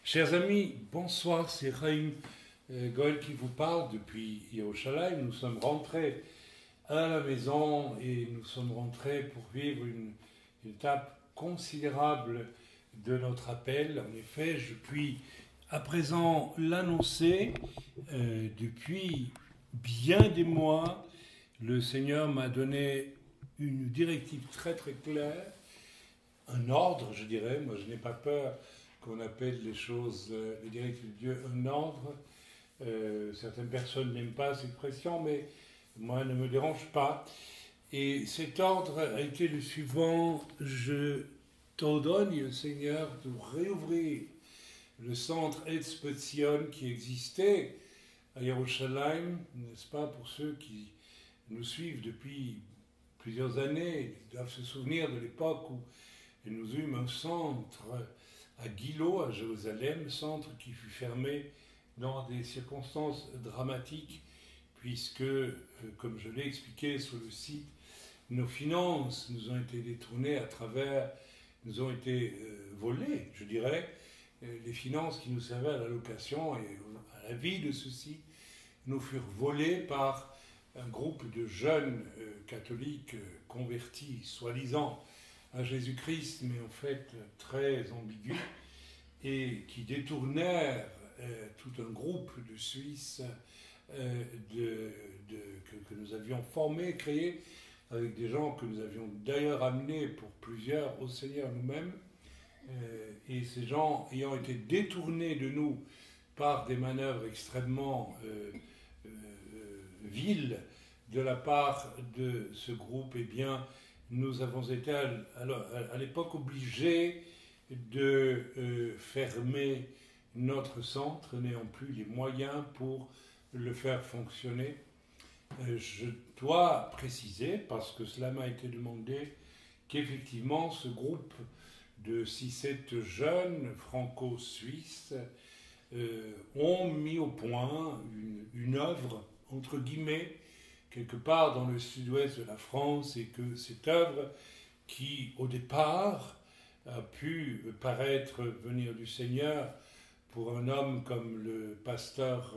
Chers amis, bonsoir, c'est Chaim Goël qui vous parle depuis Yerushalayim. Nous sommes rentrés à la maison et nous sommes rentrés pour vivre une étape considérable de notre appel. En effet, je puis à présent l'annoncer. Depuis bien des mois, le Seigneur m'a donné une directive très très claire, un ordre, je dirais. Moi, je n'ai pas peur qu'on appelle les choses, les directives de Dieu, un ordre. Certaines personnes n'aiment pas cette expression, mais moi, elle ne me dérange pas. Et cet ordre a été le suivant: je t'ordonne, le Seigneur, de réouvrir le centre Etzpetzion qui existait à Yerushalayim, n'est-ce pas, pour ceux qui nous suivent depuis plusieurs années, ils doivent se souvenir de l'époque où nous eûmes un centre à Gilo, à Jérusalem, centre qui fut fermé dans des circonstances dramatiques, puisque, comme je l'ai expliqué sur le site, nos finances nous ont été détournées nous ont été volées, je dirais. Les finances qui nous servaient à la location et à la vie de ce site nous furent volées par un groupe de jeunes catholiques convertis, soi-disant à Jésus-Christ, mais en fait très ambigus, et qui détournèrent tout un groupe de Suisses que nous avions formés, créés, avec des gens que nous avions d'ailleurs amenés pour plusieurs au Seigneur nous-mêmes, et ces gens ayant été détournés de nous par des manœuvres extrêmement viles de la part de ce groupe, eh bien, nous avons été à l'époque obligés de fermer notre centre, n'ayant plus les moyens pour le faire fonctionner. Je dois préciser, parce que cela m'a été demandé, qu'effectivement ce groupe de 6-7 jeunes franco-suisses ont mis au point une œuvre, entre guillemets, quelque part dans le sud-ouest de la France, et que cette œuvre, qui au départ a pu paraître venir du Seigneur pour un homme comme le pasteur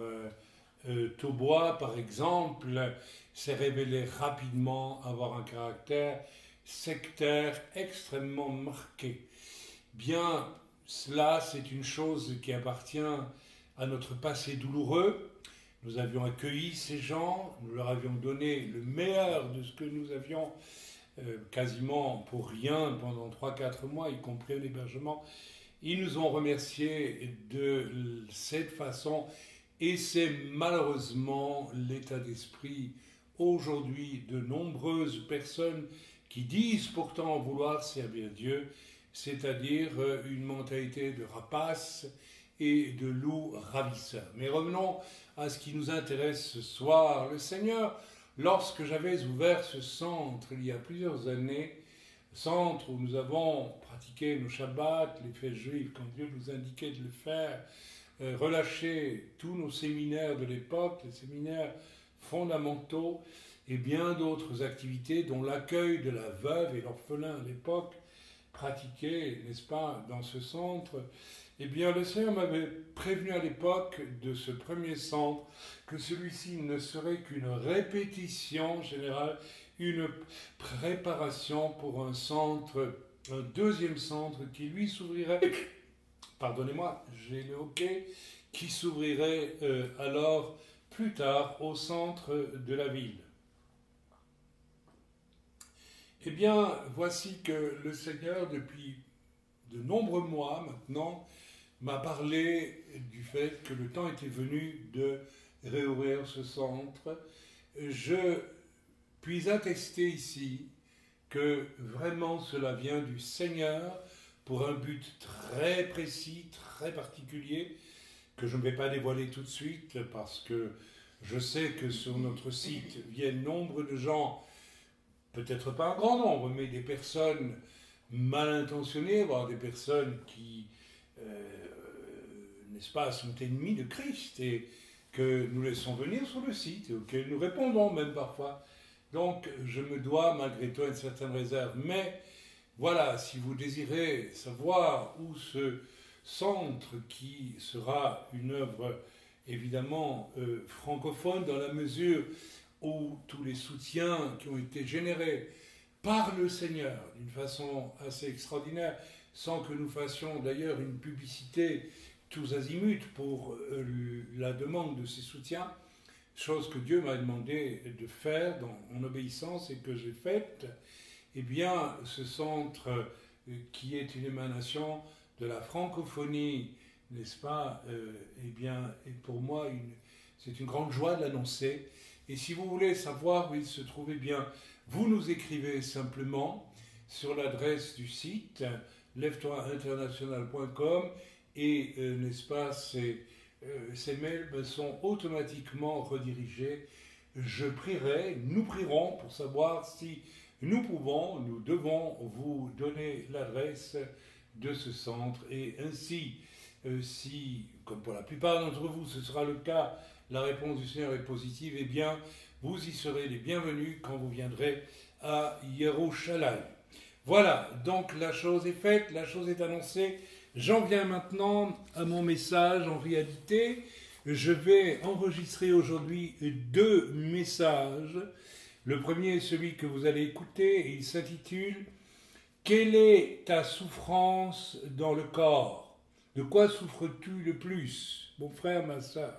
Taubois, par exemple, s'est révélé rapidement avoir un caractère sectaire extrêmement marqué. Bien, cela, c'est une chose qui appartient à notre passé douloureux. Nous avions accueilli ces gens, nous leur avions donné le meilleur de ce que nous avions quasiment pour rien pendant 3-4 mois, y compris un hébergement. Ils nous ont remerciés de cette façon, et c'est malheureusement l'état d'esprit aujourd'hui de nombreuses personnes qui disent pourtant vouloir servir Dieu, c'est-à-dire une mentalité de rapace et de loup ravisseur. Mais revenons à ce qui nous intéresse ce soir. Le Seigneur, lorsque j'avais ouvert ce centre il y a plusieurs années, centre où nous avons pratiqué nos Shabbats, les fêtes juives, quand Dieu nous indiquait de le faire, relâché tous nos séminaires de l'époque, les séminaires fondamentaux, et bien d'autres activités, dont l'accueil de la veuve et l'orphelin à l'époque, pratiqué, n'est-ce pas, dans ce centre. Eh bien, le Seigneur m'avait prévenu à l'époque de ce premier centre que celui-ci ne serait qu'une répétition générale, une préparation pour un centre, un deuxième centre qui lui s'ouvrirait, pardonnez-moi, j'ai le hoquet, qui s'ouvrirait alors plus tard au centre de la ville. Eh bien, voici que le Seigneur, depuis de nombreux mois maintenant, m'a parlé du fait que le temps était venu de réouvrir ce centre. Je puis attester ici que vraiment cela vient du Seigneur pour un but très précis, très particulier, que je ne vais pas dévoiler tout de suite parce que je sais que sur notre site viennent nombre de gens, peut-être pas un grand nombre, mais des personnes mal intentionnées, voire des personnes qui, n'est-ce pas, sont ennemies de Christ et que nous laissons venir sur le site et auxquelles nous répondons même parfois. Donc je me dois malgré tout une certaine réserve. Mais voilà, si vous désirez savoir où se centre qui sera une œuvre évidemment francophone dans la mesure où tous les soutiens qui ont été générés par le Seigneur d'une façon assez extraordinaire, sans que nous fassions d'ailleurs une publicité tous azimuts pour la demande de ces soutiens, chose que Dieu m'a demandé de faire en obéissance et que j'ai faite, eh bien ce centre qui est une émanation de la francophonie, n'est-ce pas, eh bien, et pour moi, c'est une grande joie de l'annoncer. Et si vous voulez savoir où il se trouve, eh bien, vous nous écrivez simplement sur l'adresse du site lève-toi-international.com et, n'est-ce pas, ces mails sont automatiquement redirigés. Je prierai, nous prierons pour savoir si nous devons vous donner l'adresse de ce centre et ainsi, si, comme pour la plupart d'entre vous, ce sera le cas, la réponse du Seigneur est positive, eh bien, vous y serez les bienvenus quand vous viendrez à Yerushalayim. Voilà, donc la chose est faite, la chose est annoncée. J'en viens maintenant à mon message. En réalité, je vais enregistrer aujourd'hui 2 messages. Le premier est celui que vous allez écouter et il s'intitule « Quelle est ta souffrance dans le corps? De quoi souffres-tu le plus, mon frère, ma sœur?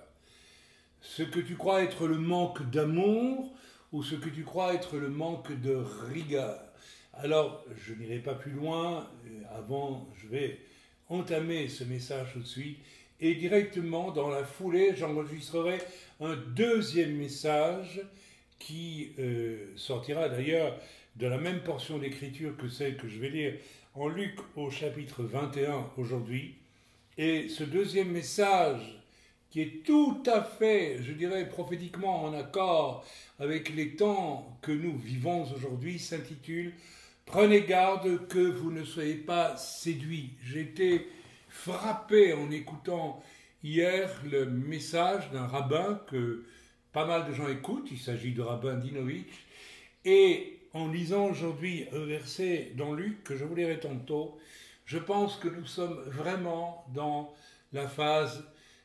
Ce que tu crois être le manque d'amour ou ce que tu crois être le manque de rigueur ?» Alors, je n'irai pas plus loin. Avant, je vais entamer ce message tout de suite. Et directement, dans la foulée, j'enregistrerai un 2e message qui sortira d'ailleurs de la même portion d'écriture que celle que je vais lire en Luc au chapitre 21 aujourd'hui. Et ce 2e message, qui est tout à fait, je dirais, prophétiquement en accord avec les temps que nous vivons aujourd'hui, s'intitule « Prenez garde que vous ne soyez pas séduits ». J'ai été frappé en écoutant hier le message d'un rabbin que pas mal de gens écoutent, il s'agit de rabbin Dinovitch, et en lisant aujourd'hui un verset dans Luc que je vous lirai tantôt, je pense que nous sommes vraiment dans la phase,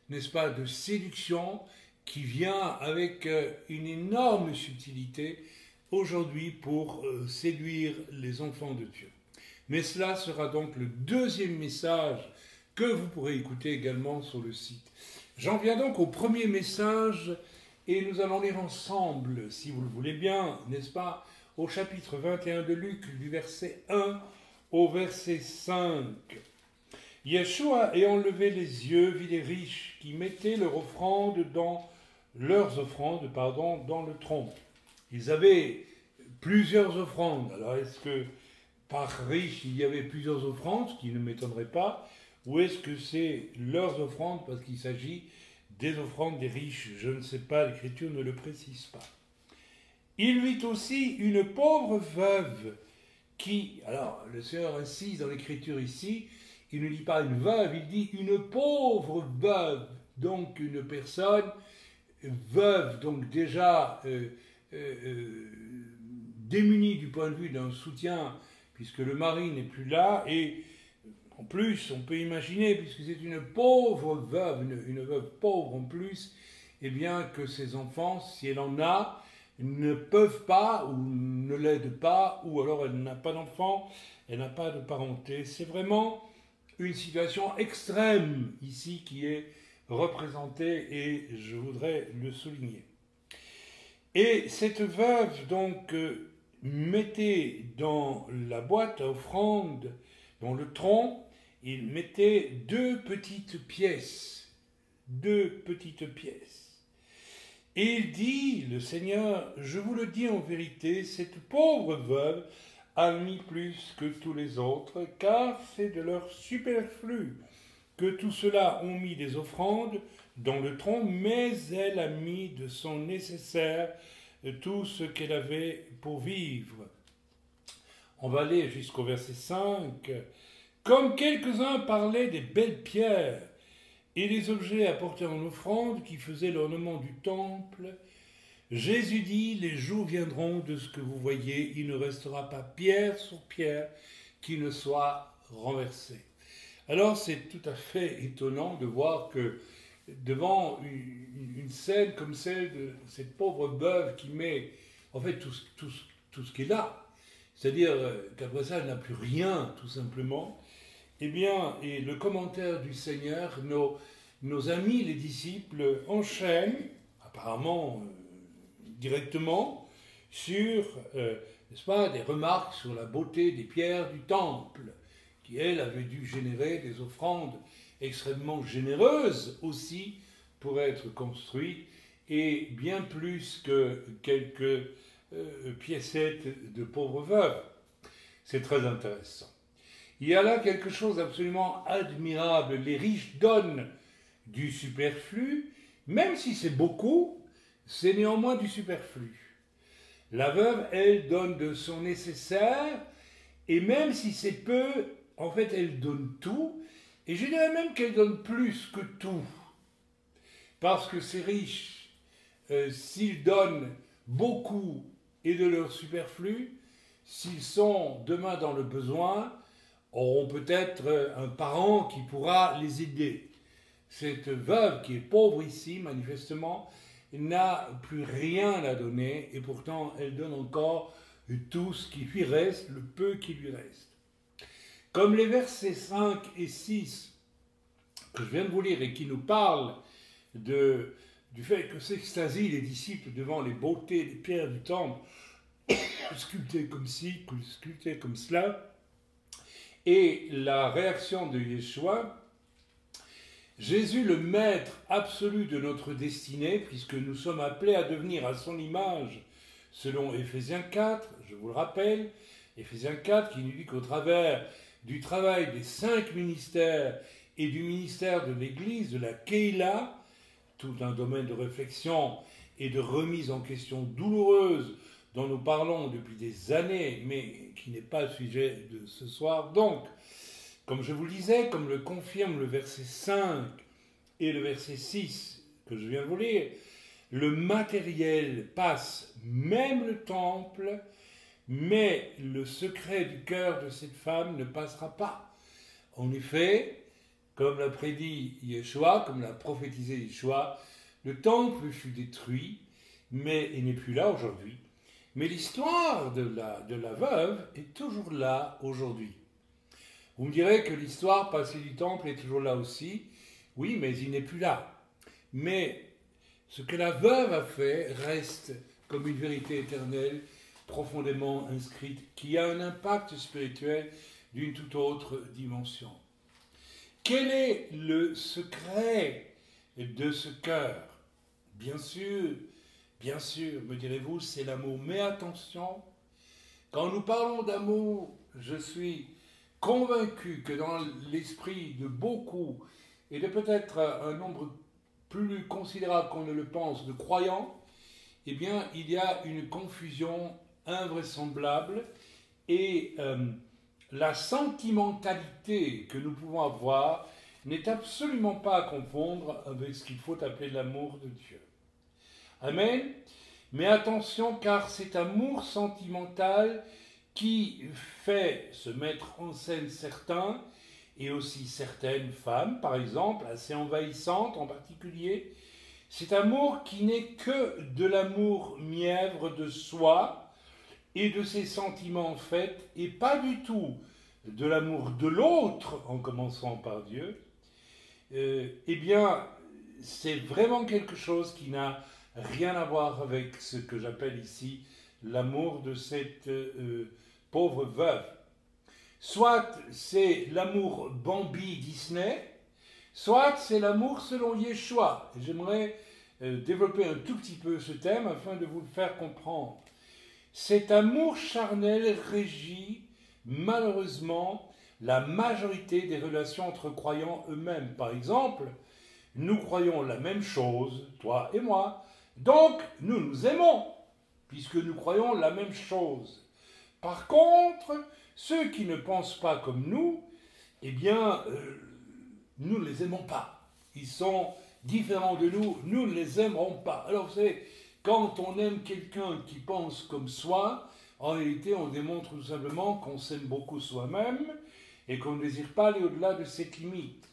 n'est-ce pas, de séduction qui vient avec une énorme subtilité aujourd'hui pour séduire les enfants de Dieu. Mais cela sera donc le 2e message que vous pourrez écouter également sur le site. J'en viens donc au 1er message et nous allons lire ensemble, si vous le voulez bien, n'est-ce pas, au chapitre 21 de Luc, du verset 1 au verset 5. Yeshua, ayant levé les yeux, vit les riches qui mettaient leurs offrandes dans le tronc. Ils avaient plusieurs offrandes. Alors, est-ce que par riche, il y avait plusieurs offrandes, ce qui ne m'étonnerait pas, ou est-ce que c'est leurs offrandes parce qu'il s'agit des offrandes des riches? Je ne sais pas, l'Écriture ne le précise pas. Il vit aussi une pauvre veuve qui... Alors, le Seigneur insiste dans l'Écriture ici, il ne dit pas une veuve, il dit une pauvre veuve, donc une personne veuve, donc déjà démunie du point de vue d'un soutien, puisque le mari n'est plus là, et en plus, on peut imaginer, puisque c'est une pauvre veuve, une veuve pauvre en plus, eh bien que ses enfants, si elle en a, ne peuvent pas ou ne l'aident pas, ou alors elle n'a pas d'enfants, elle n'a pas de parenté. C'est vraiment une situation extrême ici qui est représentée et je voudrais le souligner. Et cette veuve donc mettait dans la boîte à offrande, dans le tronc, il mettait 2 petites pièces. 2 petites pièces. Et il dit, le Seigneur, je vous le dis en vérité, cette pauvre veuve a mis plus que tous les autres, car c'est de leur superflu que tous ceux-là ont mis des offrandes dans le tronc, mais elle a mis de son nécessaire tout ce qu'elle avait pour vivre. On va aller jusqu'au verset 5. Comme quelques-uns parlaient des belles pierres et des objets apportés en offrande qui faisaient l'ornement du temple, Jésus dit, les jours viendront de ce que vous voyez, il ne restera pas pierre sur pierre qui ne soit renversée. Alors c'est tout à fait étonnant de voir que devant une scène comme celle de cette pauvre veuve qui met en fait tout ce qu'elle a, c'est-à-dire qu'après ça elle n'a plus rien tout simplement, eh bien, et le commentaire du Seigneur, nos amis les disciples enchaînent, apparemment directement, sur n'est-ce pas, des remarques sur la beauté des pierres du temple, qui, elles, avaient dû générer des offrandes extrêmement généreuses aussi pour être construites, et bien plus que quelques piécettes de pauvres veuves. C'est très intéressant. Il y a là quelque chose d'absolument admirable. Les riches donnent du superflu, même si c'est beaucoup, c'est néanmoins du superflu. La veuve, elle, donne de son nécessaire, et même si c'est peu, en fait, elle donne tout, et je dirais même qu'elle donne plus que tout. Parce que ces riches, s'ils donnent beaucoup et de leur superflu, s'ils sont demain dans le besoin, auront peut-être un parent qui pourra les aider. Cette veuve qui est pauvre ici, manifestement, n'a plus rien à donner, et pourtant elle donne encore tout ce qui lui reste, le peu qui lui reste. Comme les versets 5 et 6 que je viens de vous lire et qui nous parlent du fait que s'extasient les disciples devant les beautés des pierres du temple, sculptées comme ci, sculptées comme cela, et la réaction de Yeshua, Jésus, le maître absolu de notre destinée, puisque nous sommes appelés à devenir à son image, selon Éphésiens 4, je vous le rappelle, Éphésiens 4 qui nous dit qu'au travers du travail des 5 ministères et du ministère de l'Église, de la Keïla, tout un domaine de réflexion et de remise en question douloureuse dont nous parlons depuis des années, mais qui n'est pas le sujet de ce soir. Donc, comme je vous le disais, comme le confirme le verset 5 et le verset 6 que je viens de vous lire, le matériel passe, même le temple, mais le secret du cœur de cette femme ne passera pas. En effet, comme l'a prédit Yeshua, comme l'a prophétisé Yeshua, le temple fut détruit, mais il n'est plus là aujourd'hui. Mais l'histoire de la veuve est toujours là aujourd'hui. Vous me direz que l'histoire passée du temple est toujours là aussi. Oui, mais il n'est plus là. Mais ce que la veuve a fait reste comme une vérité éternelle, profondément inscrite, qui a un impact spirituel d'une toute autre dimension. Quel est le secret de ce cœur? Bien sûr, me direz-vous, c'est l'amour. Mais attention, quand nous parlons d'amour, je suis convaincu que dans l'esprit de beaucoup, et de peut-être un nombre plus considérable qu'on ne le pense, de croyants, eh bien, il y a une confusion invraisemblable et la sentimentalité que nous pouvons avoir n'est absolument pas à confondre avec ce qu'il faut appeler l'amour de Dieu. Amen. Mais attention, car cet amour sentimental qui fait se mettre en scène certains, et aussi certaines femmes, par exemple, assez envahissantes en particulier, cet amour qui n'est que de l'amour mièvre de soi et de ses sentiments faits, et pas du tout de l'amour de l'autre, en commençant par Dieu, eh bien, c'est vraiment quelque chose qui n'a rien à voir avec ce que j'appelle ici l'amour de cette pauvre veuve. Soit c'est l'amour Bambi Disney, soit c'est l'amour selon Yeshua. J'aimerais développer un tout petit peu ce thème afin de vous le faire comprendre. Cet amour charnel régit malheureusement la majorité des relations entre croyants eux-mêmes. Par exemple, nous croyons la même chose, toi et moi, donc nous nous aimons, puisque nous croyons la même chose. Par contre, ceux qui ne pensent pas comme nous, eh bien, nous ne les aimons pas. Ils sont différents de nous, nous ne les aimerons pas. Alors vous savez, quand on aime quelqu'un qui pense comme soi, en réalité on démontre tout simplement qu'on s'aime beaucoup soi-même et qu'on ne désire pas aller au-delà de cette limite.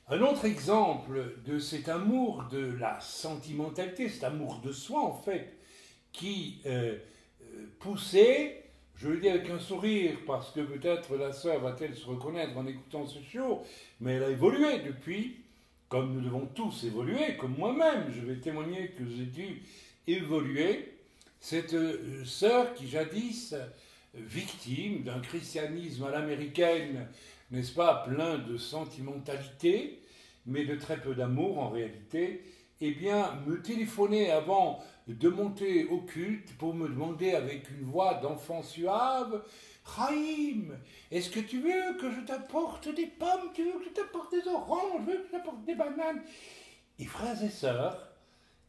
Un autre exemple de cet amour de la sentimentalité, cet amour de soi en fait, qui poussait, je le dis avec un sourire, parce que peut-être la sœur va-t-elle se reconnaître en écoutant ce show, mais elle a évolué depuis, comme nous devons tous évoluer, comme moi-même, je vais témoigner que j'ai dû évoluer. Cette sœur qui jadis, victime d'un christianisme à l'américaine, n'est-ce pas, plein de sentimentalité, mais de très peu d'amour en réalité, eh bien, me téléphonait avant de monter au culte pour me demander avec une voix d'enfant suave, « Chaim, est-ce que tu veux que je t'apporte des pommes? Tu veux que je t'apporte des oranges? Tu veux que je t'apporte des bananes ?» Et frères et sœurs,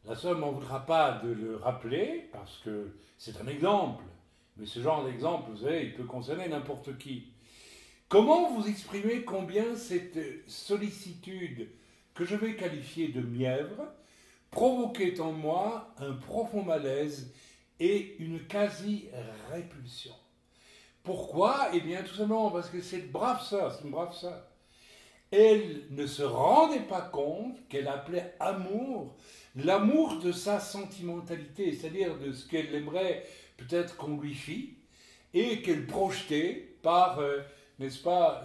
la sœur ne m'en voudra pas de le rappeler, parce que c'est un exemple, mais ce genre d'exemple, vous savez, il peut concerner n'importe qui. Comment vous exprimer combien cette sollicitude, que je vais qualifier de mièvre, provoquait en moi un profond malaise et une quasi-répulsion. Pourquoi? Eh bien, tout simplement parce que cette brave sœur, c'est une brave sœur, elle ne se rendait pas compte qu'elle appelait amour, l'amour de sa sentimentalité, c'est-à-dire de ce qu'elle aimerait peut-être qu'on lui fît, et qu'elle projetait par, n'est-ce pas,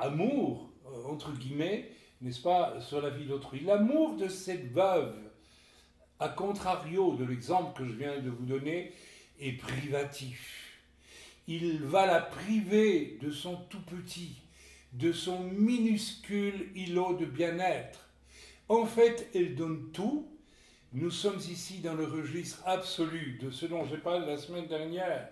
amour, entre guillemets, n'est-ce pas, sur la vie d'autrui. L'amour de cette veuve, à contrario de l'exemple que je viens de vous donner, est privatif. Il va la priver de son tout petit, de son minuscule îlot de bien-être. En fait, elle donne tout. Nous sommes ici dans le registre absolu de ce dont j'ai parlé la semaine dernière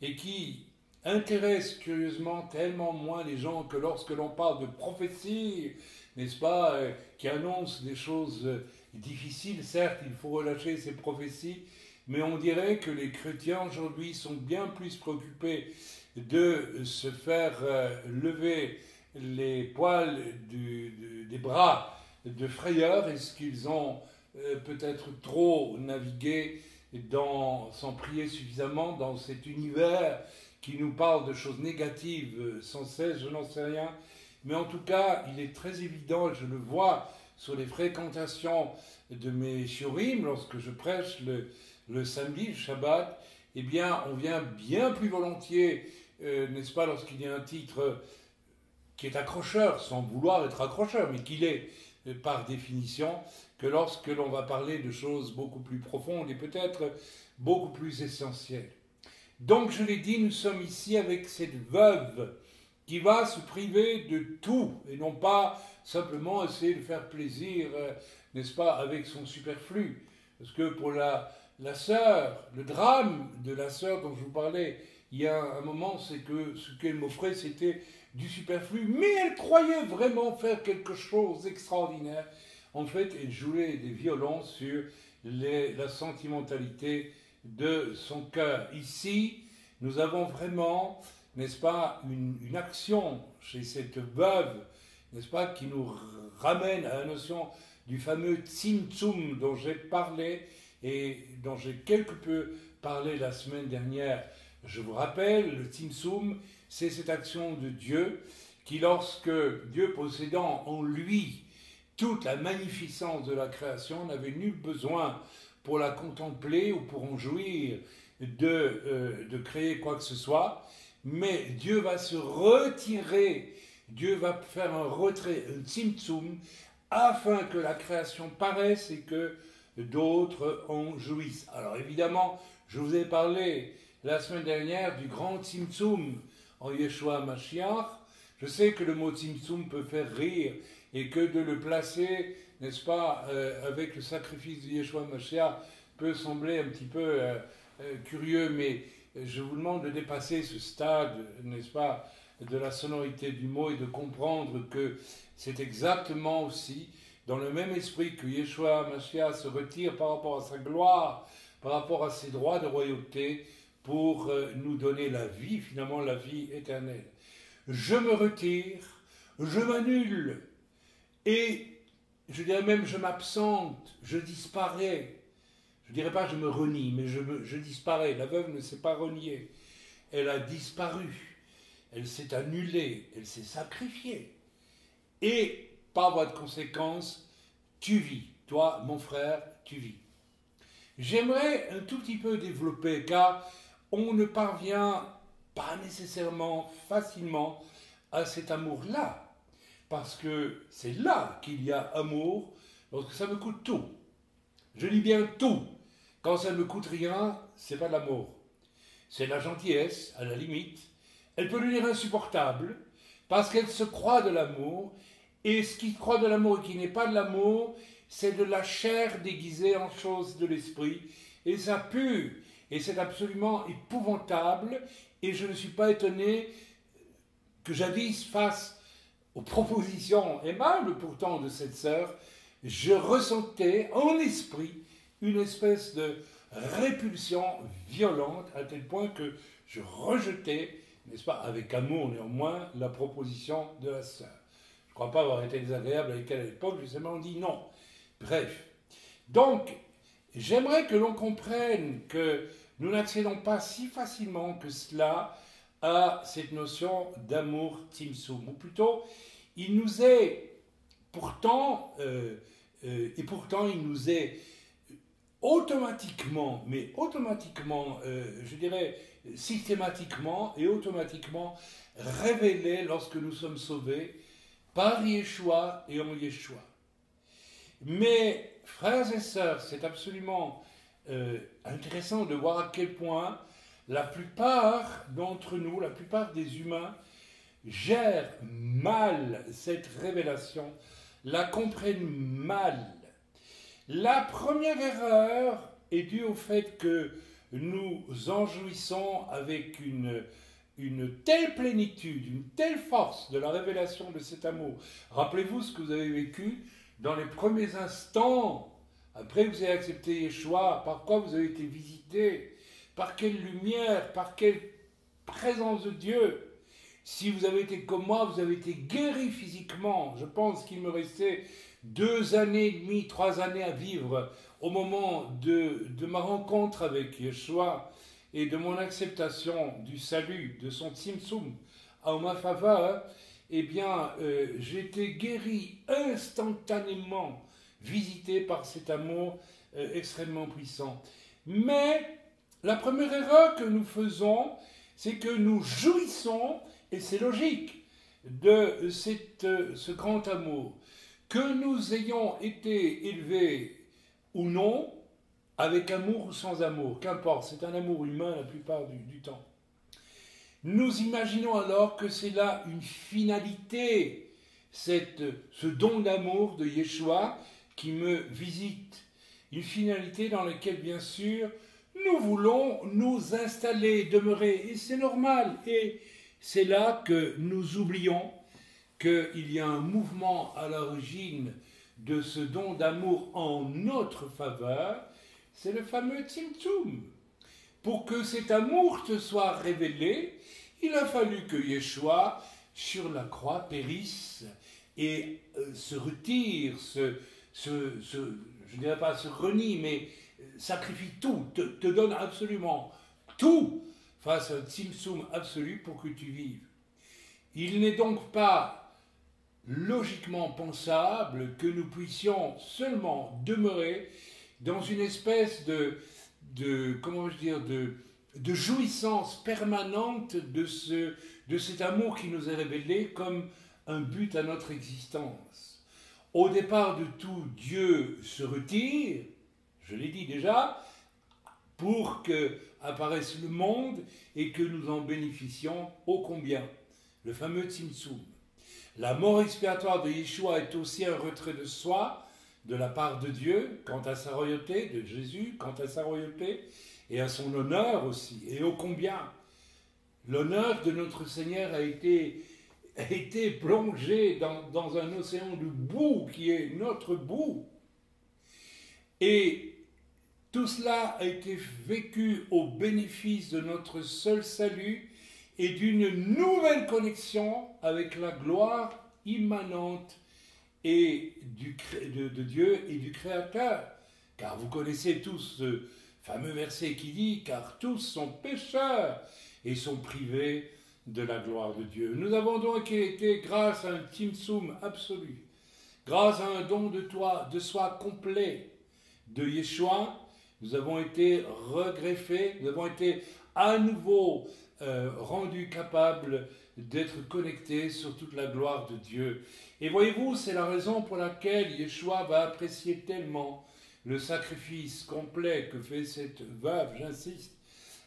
et qui intéresse curieusement tellement moins les gens que lorsque l'on parle de prophétie, n'est-ce pas, qui annonce des choses difficiles. Certes, il faut relâcher ces prophéties, mais on dirait que les chrétiens aujourd'hui sont bien plus préoccupés de se faire lever les poils des bras de frayeur. Est-ce qu'ils ont peut-être trop navigué sans prier suffisamment dans cet univers qui nous parle de choses négatives sans cesse, je n'en sais rien. Mais en tout cas, il est très évident, je le vois sur les fréquentations de mes shiurim, lorsque je prêche le samedi, le Shabbat, eh bien, on vient bien plus volontiers, n'est-ce pas, lorsqu'il y a un titre qui est accrocheur, sans vouloir être accrocheur, mais qu'il est par définition, que lorsque l'on va parler de choses beaucoup plus profondes et peut-être beaucoup plus essentielles. Donc, je l'ai dit, nous sommes ici avec cette veuve qui va se priver de tout, et non pas simplement essayer de faire plaisir, n'est-ce pas, avec son superflu. Parce que pour la sœur, le drame de la sœur dont je vous parlais il y a un moment, c'est que ce qu'elle m'offrait, c'était du superflu, mais elle croyait vraiment faire quelque chose d'extraordinaire. En fait, elle jouait des violons sur la sentimentalité de son cœur. Ici, nous avons vraiment, n'est-ce pas, une action chez cette veuve, n'est-ce pas, qui nous ramène à la notion du fameux Tzimtzum dont j'ai parlé et dont j'ai quelque peu parlé la semaine dernière. Je vous rappelle, le Tzimtzum, c'est cette action de Dieu qui, lorsque Dieu possédant en lui toute la magnificence de la création, n'avait nul besoin pour la contempler ou pour en jouir de créer quoi que ce soit, mais Dieu va se retirer, Dieu va faire un retrait, un tzimtzum, afin que la création paraisse et que d'autres en jouissent. Alors évidemment, je vous ai parlé la semaine dernière du grand tzimtzum en Yeshua Mashiach. Je sais que le mot tzimtzum peut faire rire et que de le placer, n'est-ce pas, avec le sacrifice de Yeshua Mashiach peut sembler un petit peu curieux, mais je vous demande de dépasser ce stade, n'est-ce pas, de la sonorité du mot et de comprendre que c'est exactement aussi dans le même esprit que Yeshua Mashiach se retire par rapport à sa gloire, par rapport à ses droits de royauté, pour nous donner la vie, finalement la vie éternelle. Je me retire, je m'annule, et je dirais même je m'absente, je disparais. Je ne dirais pas je me renie, mais je disparais. La veuve ne s'est pas reniée, elle a disparu. elle s'est annulée, elle s'est sacrifiée. Et par voie de conséquence, tu vis. Toi, mon frère, tu vis. J'aimerais un tout petit peu développer, car on ne parvient pas nécessairement facilement à cet amour-là. Parce que c'est là qu'il y a amour, lorsque ça me coûte tout. Je dis bien tout. Quand ça ne me coûte rien, c'est pas de l'amour. C'est de la gentillesse, à la limite. Elle peut devenir insupportable, parce qu'elle se croit de l'amour, et ce qui croit de l'amour et qui n'est pas de l'amour, c'est de la chair déguisée en chose de l'esprit, et ça pue, et c'est absolument épouvantable, et je ne suis pas étonné que jadis, face aux propositions aimables pourtant de cette sœur, je ressentais en esprit une espèce de répulsion violente, à tel point que je rejetais, n'est-ce pas, avec amour néanmoins, la proposition de la sœur. Je ne crois pas avoir été désagréable avec elle à l'époque, j'ai seulement dit non. Bref. Donc, j'aimerais que l'on comprenne que nous n'accédons pas si facilement que cela à cette notion d'amour timsum. Ou plutôt, il nous est pourtant, il nous est automatiquement, je dirais systématiquement et automatiquement révélé lorsque nous sommes sauvés par Yeshua et en Yeshua. Mais, frères et sœurs, c'est absolument intéressant de voir à quel point la plupart d'entre nous, la plupart des humains, gèrent mal cette révélation, la comprennent mal. La première erreur est due au fait que nous en jouissons avec une telle plénitude, une telle force de la révélation de cet amour. Rappelez-vous ce que vous avez vécu dans les premiers instants, après que vous avez accepté Yeshua, par quoi vous avez été visité, par quelle lumière, par quelle présence de Dieu. Si vous avez été comme moi, vous avez été guéri physiquement. Je pense qu'il me restait 2 années et demie, 3 années à vivre au moment de ma rencontre avec Yeshua et de mon acceptation du salut, de son tzimtzum en ma faveur. Eh bien, j'ai été guéri instantanément, visité par cet amour extrêmement puissant. Mais la première erreur que nous faisons, c'est que nous jouissons, et c'est logique, de ce grand amour. Que nous ayons été élevés ou non, avec amour ou sans amour, qu'importe, c'est un amour humain la plupart du temps. Nous imaginons alors que c'est là une finalité, ce don d'amour de Yeshua qui me visite. Une finalité dans laquelle, bien sûr, nous voulons nous installer, demeurer, et c'est normal. Et c'est là que nous oublions qu'il y a un mouvement à l'origine de ce don d'amour en notre faveur, c'est le fameux Tzimtzum. Pour que cet amour te soit révélé, il a fallu que Yeshua, sur la croix, périsse et se retire, je ne dirais pas se renie, mais sacrifie tout, te donne absolument tout face à un Tzimtzum absolu pour que tu vives. Il n'est donc pas logiquement pensable que nous puissions seulement demeurer dans une espèce de jouissance permanente de cet amour qui nous est révélé comme un but à notre existence. Au départ de tout, Dieu se retire, je l'ai dit déjà, pour que apparaisse le monde et que nous en bénéficions ô combien. Le fameux Tzimtzum. La mort expiatoire de Yeshua est aussi un retrait de soi de la part de Dieu quant à sa royauté, de Jésus quant à sa royauté et à son honneur aussi. Et ô combien l'honneur de notre Seigneur a été plongé dans un océan de boue qui est notre boue. Et tout cela a été vécu au bénéfice de notre seul salut et d'une nouvelle connexion avec la gloire immanente et de Dieu et du Créateur. Car vous connaissez tous ce fameux verset qui dit « Car tous sont pécheurs et sont privés de la gloire de Dieu. Nous avons donc été, grâce à un tzimtzum absolu, grâce à un don de soi complet de Yeshua, nous avons été regreffés, nous avons été à nouveau rendus capables d'être connectés sur toute la gloire de Dieu. Et voyez-vous, c'est la raison pour laquelle Yeshua va apprécier tellement le sacrifice complet que fait cette veuve, j'insiste.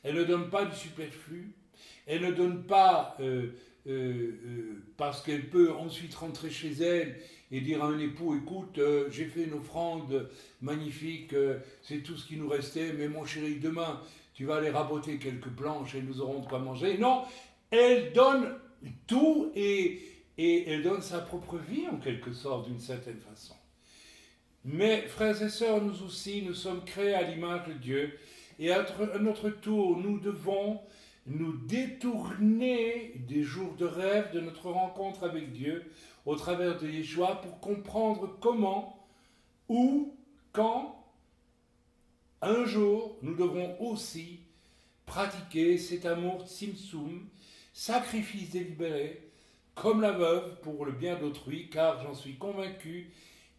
Elle ne donne pas du superflu, elle ne donne pas parce qu'elle peut ensuite rentrer chez elle et dire à un époux, écoute, j'ai fait une offrande magnifique, c'est tout ce qui nous restait, mais mon chéri, demain, tu vas aller raboter quelques planches et nous aurons de quoi manger. Non, elle donne tout et elle donne sa propre vie, en quelque sorte, d'une certaine façon. Mais, frères et sœurs, nous aussi, nous sommes créés à l'image de Dieu, et à notre tour, nous devons nous détourner des jours de rêve de notre rencontre avec Dieu au travers de Yeshua pour comprendre comment, où, quand, un jour, nous devrons aussi pratiquer cet amour tzimtzum, sacrifice délibéré, comme la veuve pour le bien d'autrui, car j'en suis convaincu,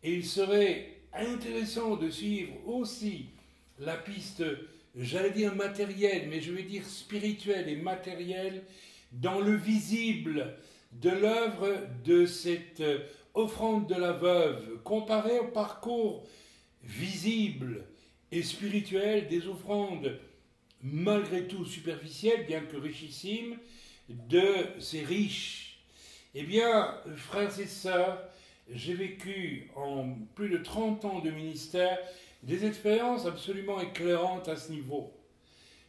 et il serait intéressant de suivre aussi la piste, j'allais dire matérielle, mais je vais dire spirituelle et matérielle, dans le visible de l'œuvre de cette offrande de la veuve, comparée au parcours visible et spirituel des offrandes, malgré tout superficielles, bien que richissimes, de ces riches. Eh bien, frères et sœurs, j'ai vécu en plus de 30 ans de ministère des expériences absolument éclairantes à ce niveau.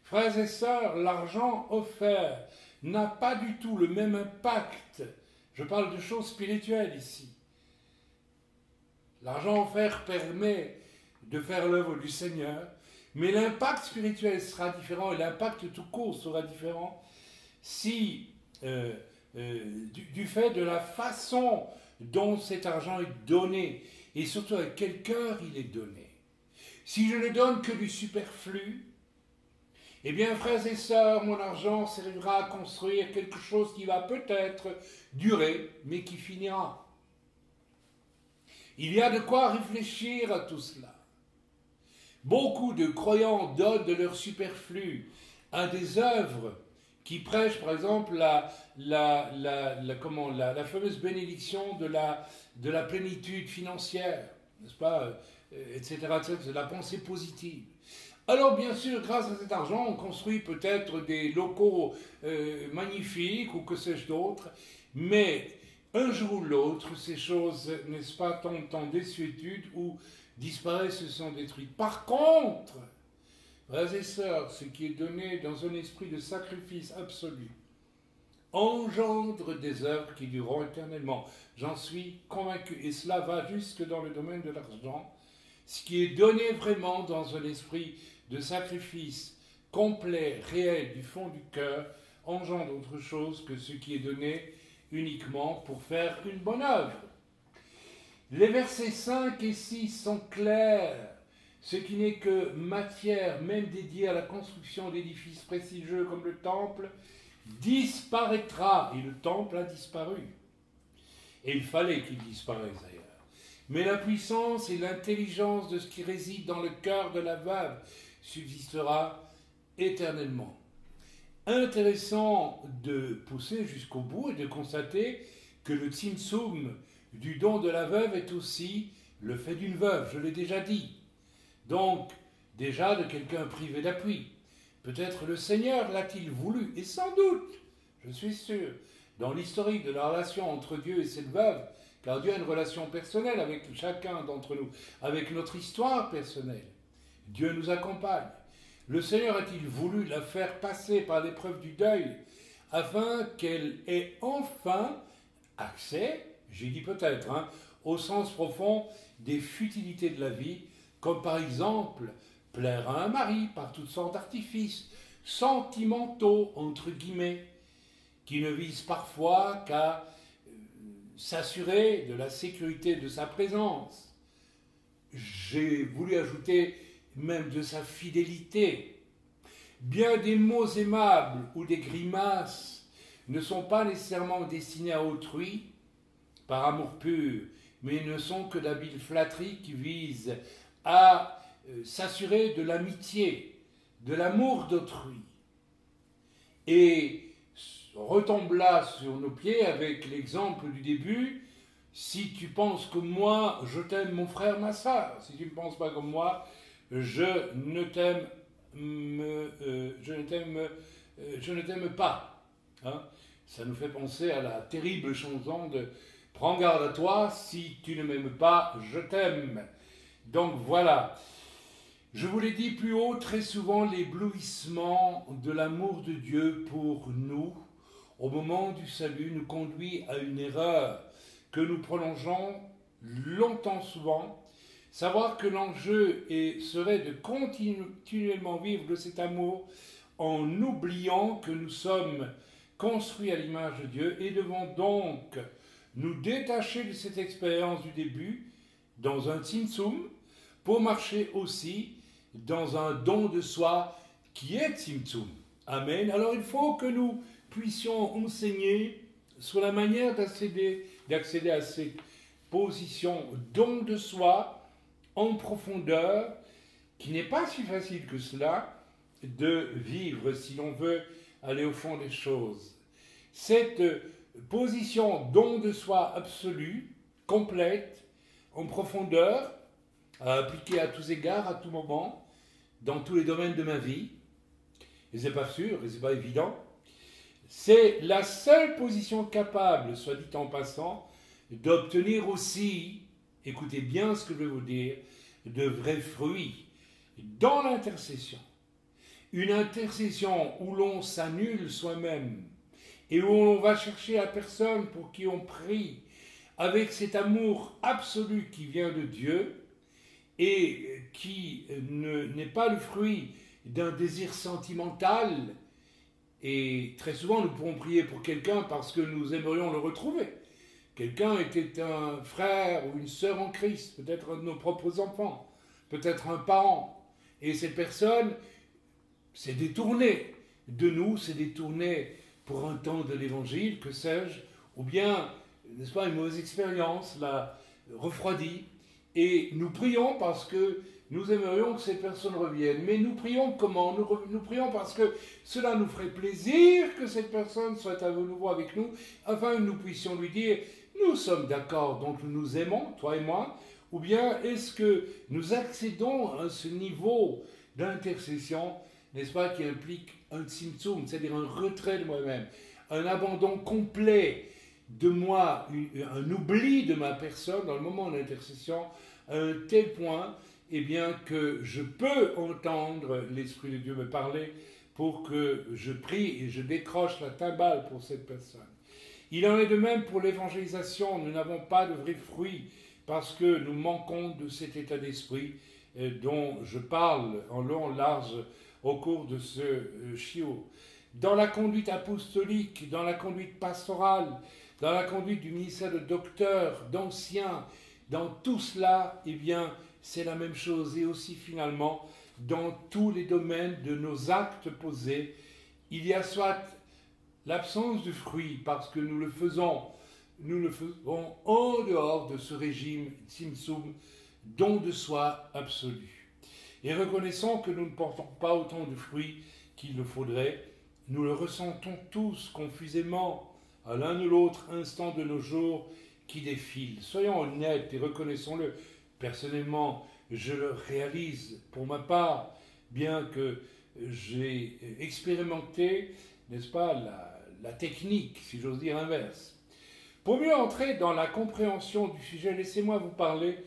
Frères et sœurs, l'argent offert n'a pas du tout le même impact. Je parle de choses spirituelles ici. L'argent offert permet de faire l'œuvre du Seigneur, mais l'impact spirituel sera différent et l'impact tout court sera différent si, du fait de la façon dont cet argent est donné et surtout avec quel cœur il est donné. Si je ne donne que du superflu, eh bien, frères et sœurs, mon argent servira à construire quelque chose qui va peut-être durer, mais qui finira. Il y a de quoi réfléchir à tout cela. Beaucoup de croyants donnent de leur superflu à des œuvres qui prêchent, par exemple, la fameuse bénédiction de la plénitude financière, n'est-ce pas, etc., de la pensée positive. Alors, bien sûr, grâce à cet argent, on construit peut-être des locaux magnifiques ou que sais-je d'autre, mais un jour ou l'autre, ces choses, n'est-ce pas, tombent en désuétude ou disparaissent, se sont détruites. Par contre, frères et sœurs, ce qui est donné dans un esprit de sacrifice absolu engendre des œuvres qui dureront éternellement. J'en suis convaincu. Et cela va jusque dans le domaine de l'argent. Ce qui est donné vraiment dans un esprit de sacrifice complet, réel, du fond du cœur, engendre autre chose que ce qui est donné uniquement pour faire une bonne œuvre. Les versets 5 et 6 sont clairs. Ce qui n'est que matière, même dédiée à la construction d'édifices prestigieux comme le temple, disparaîtra. Et le temple a disparu. Et il fallait qu'il disparaisse d'ailleurs. Mais la puissance et l'intelligence de ce qui réside dans le cœur de la veuve subsistera éternellement. Intéressant de pousser jusqu'au bout et de constater que le tzimtzum du don de la veuve est aussi le fait d'une veuve, je l'ai déjà dit. Donc, déjà de quelqu'un privé d'appui. Peut-être le Seigneur l'a-t-il voulu, et sans doute, je suis sûr, dans l'historique de la relation entre Dieu et cette veuve, car Dieu a une relation personnelle avec chacun d'entre nous, avec notre histoire personnelle. Dieu nous accompagne. Le Seigneur a-t-il voulu la faire passer par l'épreuve du deuil, afin qu'elle ait enfin accès, j'ai dit peut-être, au sens profond des futilités de la vie, comme par exemple plaire à un mari par toutes sortes d'artifices sentimentaux, entre guillemets, qui ne visent parfois qu'à s'assurer de la sécurité de sa présence. J'ai voulu ajouter même de sa fidélité. Bien des mots aimables ou des grimaces ne sont pas nécessairement destinés à autrui par amour pur, mais ne sont que d'habiles flatteries qui visent à s'assurer de l'amitié, de l'amour d'autrui. Et retombe là sur nos pieds avec l'exemple du début. Si tu penses comme moi, je t'aime mon frère, ma soeur. Si tu ne penses pas comme moi, je ne t'aime pas. Hein? Ça nous fait penser à la terrible chanson de « Prends garde à toi, si tu ne m'aimes pas, je t'aime ». Donc voilà. Je vous l'ai dit plus haut, très souvent l'éblouissement de l'amour de Dieu pour nous, au moment du salut, nous conduit à une erreur que nous prolongeons longtemps souvent. Savoir que l'enjeu serait de continuellement vivre de cet amour en oubliant que nous sommes construits à l'image de Dieu et devons donc nous détacher de cette expérience du début dans un tzimtzum pour marcher aussi dans un don de soi qui est tzimtzum. Amen. Alors il faut que nous puissions enseigner sur la manière d'accéder à ces positions don de soi en profondeur, qui n'est pas si facile que cela de vivre si l'on veut aller au fond des choses. Cette position don de soi absolue, complète, en profondeur, à appliquer à tous égards, à tout moment, dans tous les domaines de ma vie, et c'est pas sûr, et c'est pas évident, c'est la seule position capable, soit dit en passant, d'obtenir aussi, écoutez bien ce que je vais vous dire, de vrais fruits dans l'intercession. Une intercession où l'on s'annule soi-même et où on va chercher la personne pour qui on prie avec cet amour absolu qui vient de Dieu et qui n'est pas le fruit d'un désir sentimental. Et très souvent, nous pouvons prier pour quelqu'un parce que nous aimerions le retrouver. Quelqu'un était un frère ou une sœur en Christ, peut-être un de nos propres enfants, peut-être un parent. Et cette personne s'est détournée de nous, s'est détournée pour un temps de l'évangile, que sais-je, ou bien, n'est-ce pas, une mauvaise expérience l'a refroidi. Et nous prions parce que nous aimerions que ces personnes reviennent. Mais nous prions comment ? Nous prions parce que cela nous ferait plaisir que cette personne soit à nouveau avec nous, afin que nous puissions lui dire « Nous sommes d'accord, donc nous nous aimons, toi et moi », ou bien est-ce que nous accédons à ce niveau d'intercession, n'est-ce pas, qui implique un tzimtzum, c'est-à-dire un retrait de moi-même, un abandon complet de moi, un oubli de ma personne dans le moment d'intercession, à un tel point, eh bien, que je peux entendre l'Esprit de Dieu me parler pour que je prie et je décroche la timbale pour cette personne. Il en est de même pour l'évangélisation. Nous n'avons pas de vrais fruits parce que nous manquons de cet état d'esprit dont je parle en long, en large au cours de ce shiur. Dans la conduite apostolique, dans la conduite pastorale, dans la conduite du ministère de docteur, d'ancien, dans tout cela, eh bien, c'est la même chose. Et aussi finalement, dans tous les domaines de nos actes posés, il y a soit l'absence de fruits, parce que nous le faisons en dehors de ce régime tzimtzum, don de soi absolu. Et reconnaissons que nous ne portons pas autant de fruits qu'il le faudrait. Nous le ressentons tous confusément à l'un ou l'autre instant de nos jours qui défilent. Soyons honnêtes et reconnaissons-le. Personnellement, je le réalise pour ma part, bien que j'ai expérimenté, n'est-ce pas, la technique, si j'ose dire, inverse. Pour mieux entrer dans la compréhension du sujet, laissez-moi vous parler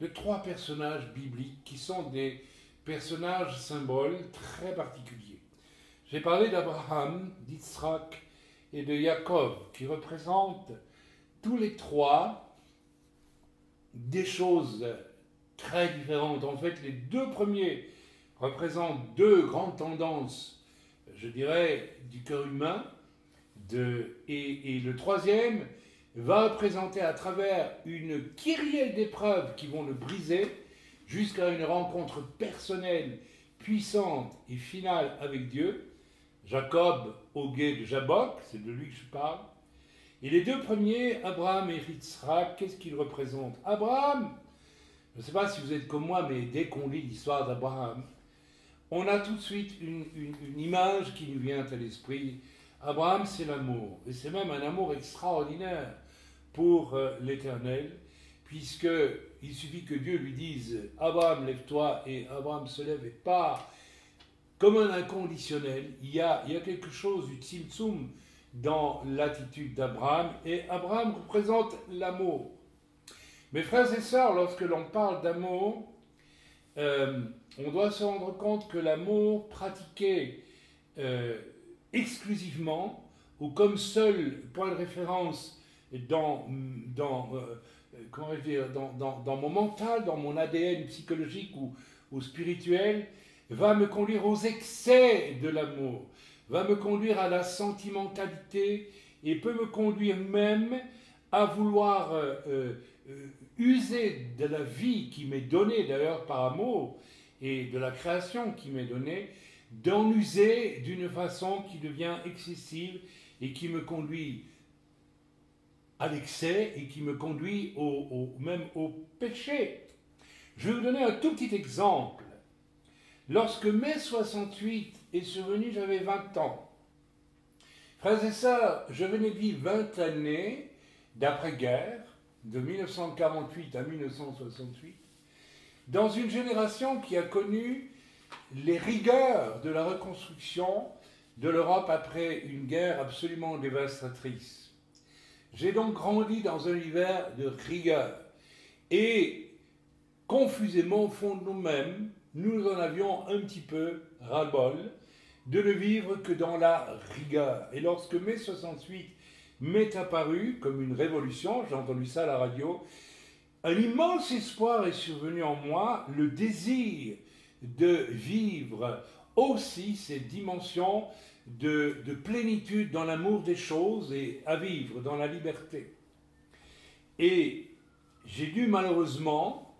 de 3 personnages bibliques qui sont des personnages symboles très particuliers. J'ai parlé d'Abraham, d'Isaac et de Jacob, qui représentent tous les 3 des choses très différentes. En fait, les 2 premiers représentent 2 grandes tendances, je dirais, du cœur humain, et le 3e va représenter à travers une kyrielle d'épreuves qui vont le briser jusqu'à une rencontre personnelle, puissante et finale avec Dieu. Jacob au gué de Jabbok, c'est de lui que je parle. Et les deux premiers, Abraham et Yitzhak, qu'est-ce qu'ils représentent? Abraham, je ne sais pas si vous êtes comme moi, mais dès qu'on lit l'histoire d'Abraham, on a tout de suite une image qui nous vient à l'esprit. Abraham, c'est l'amour, et c'est même un amour extraordinaire pour l'Éternel, puisqu'il suffit que Dieu lui dise « Abraham, lève-toi » et Abraham se lève et part comme un inconditionnel. Il y a quelque chose du tzimtzum dans l'attitude d'Abraham, et Abraham représente l'amour. Mes frères et sœurs, lorsque l'on parle d'amour, on doit se rendre compte que l'amour pratiqué exclusivement ou comme seul point de référence dans mon mental, dans mon ADN psychologique ou spirituel, va me conduire aux excès de l'amour, va me conduire à la sentimentalité et peut me conduire même à vouloir user de la vie qui m'est donnée d'ailleurs par amour et de la création qui m'est donnée, d'en user d'une façon qui devient excessive et qui me conduit à l'excès et qui me conduit même au péché. Je vais vous donner un tout petit exemple. Lorsque mai 68 est survenu, j'avais 20 ans. Frères et sœurs, je venais de vivre 20 années d'après-guerre, de 1948 à 1968, dans une génération qui a connu les rigueurs de la reconstruction de l'Europe après une guerre absolument dévastatrice. J'ai donc grandi dans un univers de rigueur. Et confusément, au fond de nous-mêmes, nous en avions un petit peu ras-le-bol de ne vivre que dans la rigueur. Et lorsque mai 68 m'est apparu comme une révolution, j'ai entendu ça à la radio, un immense espoir est survenu en moi, le désir de vivre aussi ces dimensions de plénitude dans l'amour des choses et à vivre dans la liberté. Et j'ai dû malheureusement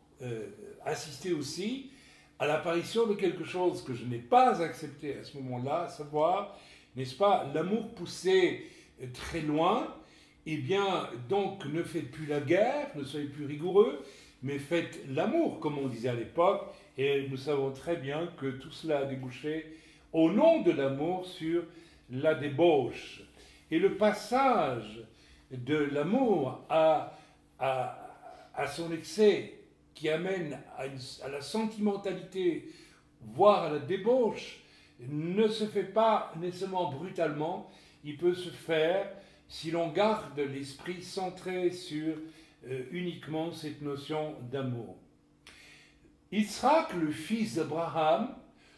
assister aussi à l'apparition de quelque chose que je n'ai pas accepté à ce moment-là, à savoir, n'est-ce pas, l'amour poussé très loin. Eh bien, donc, ne faites plus la guerre, ne soyez plus rigoureux, mais faites l'amour, comme on disait à l'époque, et nous savons très bien que tout cela a débouché, au nom de l'amour, sur la débauche. Et le passage de l'amour à son excès, qui amène à la sentimentalité, voire à la débauche, ne se fait pas nécessairement brutalement, il peut se faire si l'on garde l'esprit centré sur uniquement cette notion d'amour. Yitzhak, le fils d'Abraham,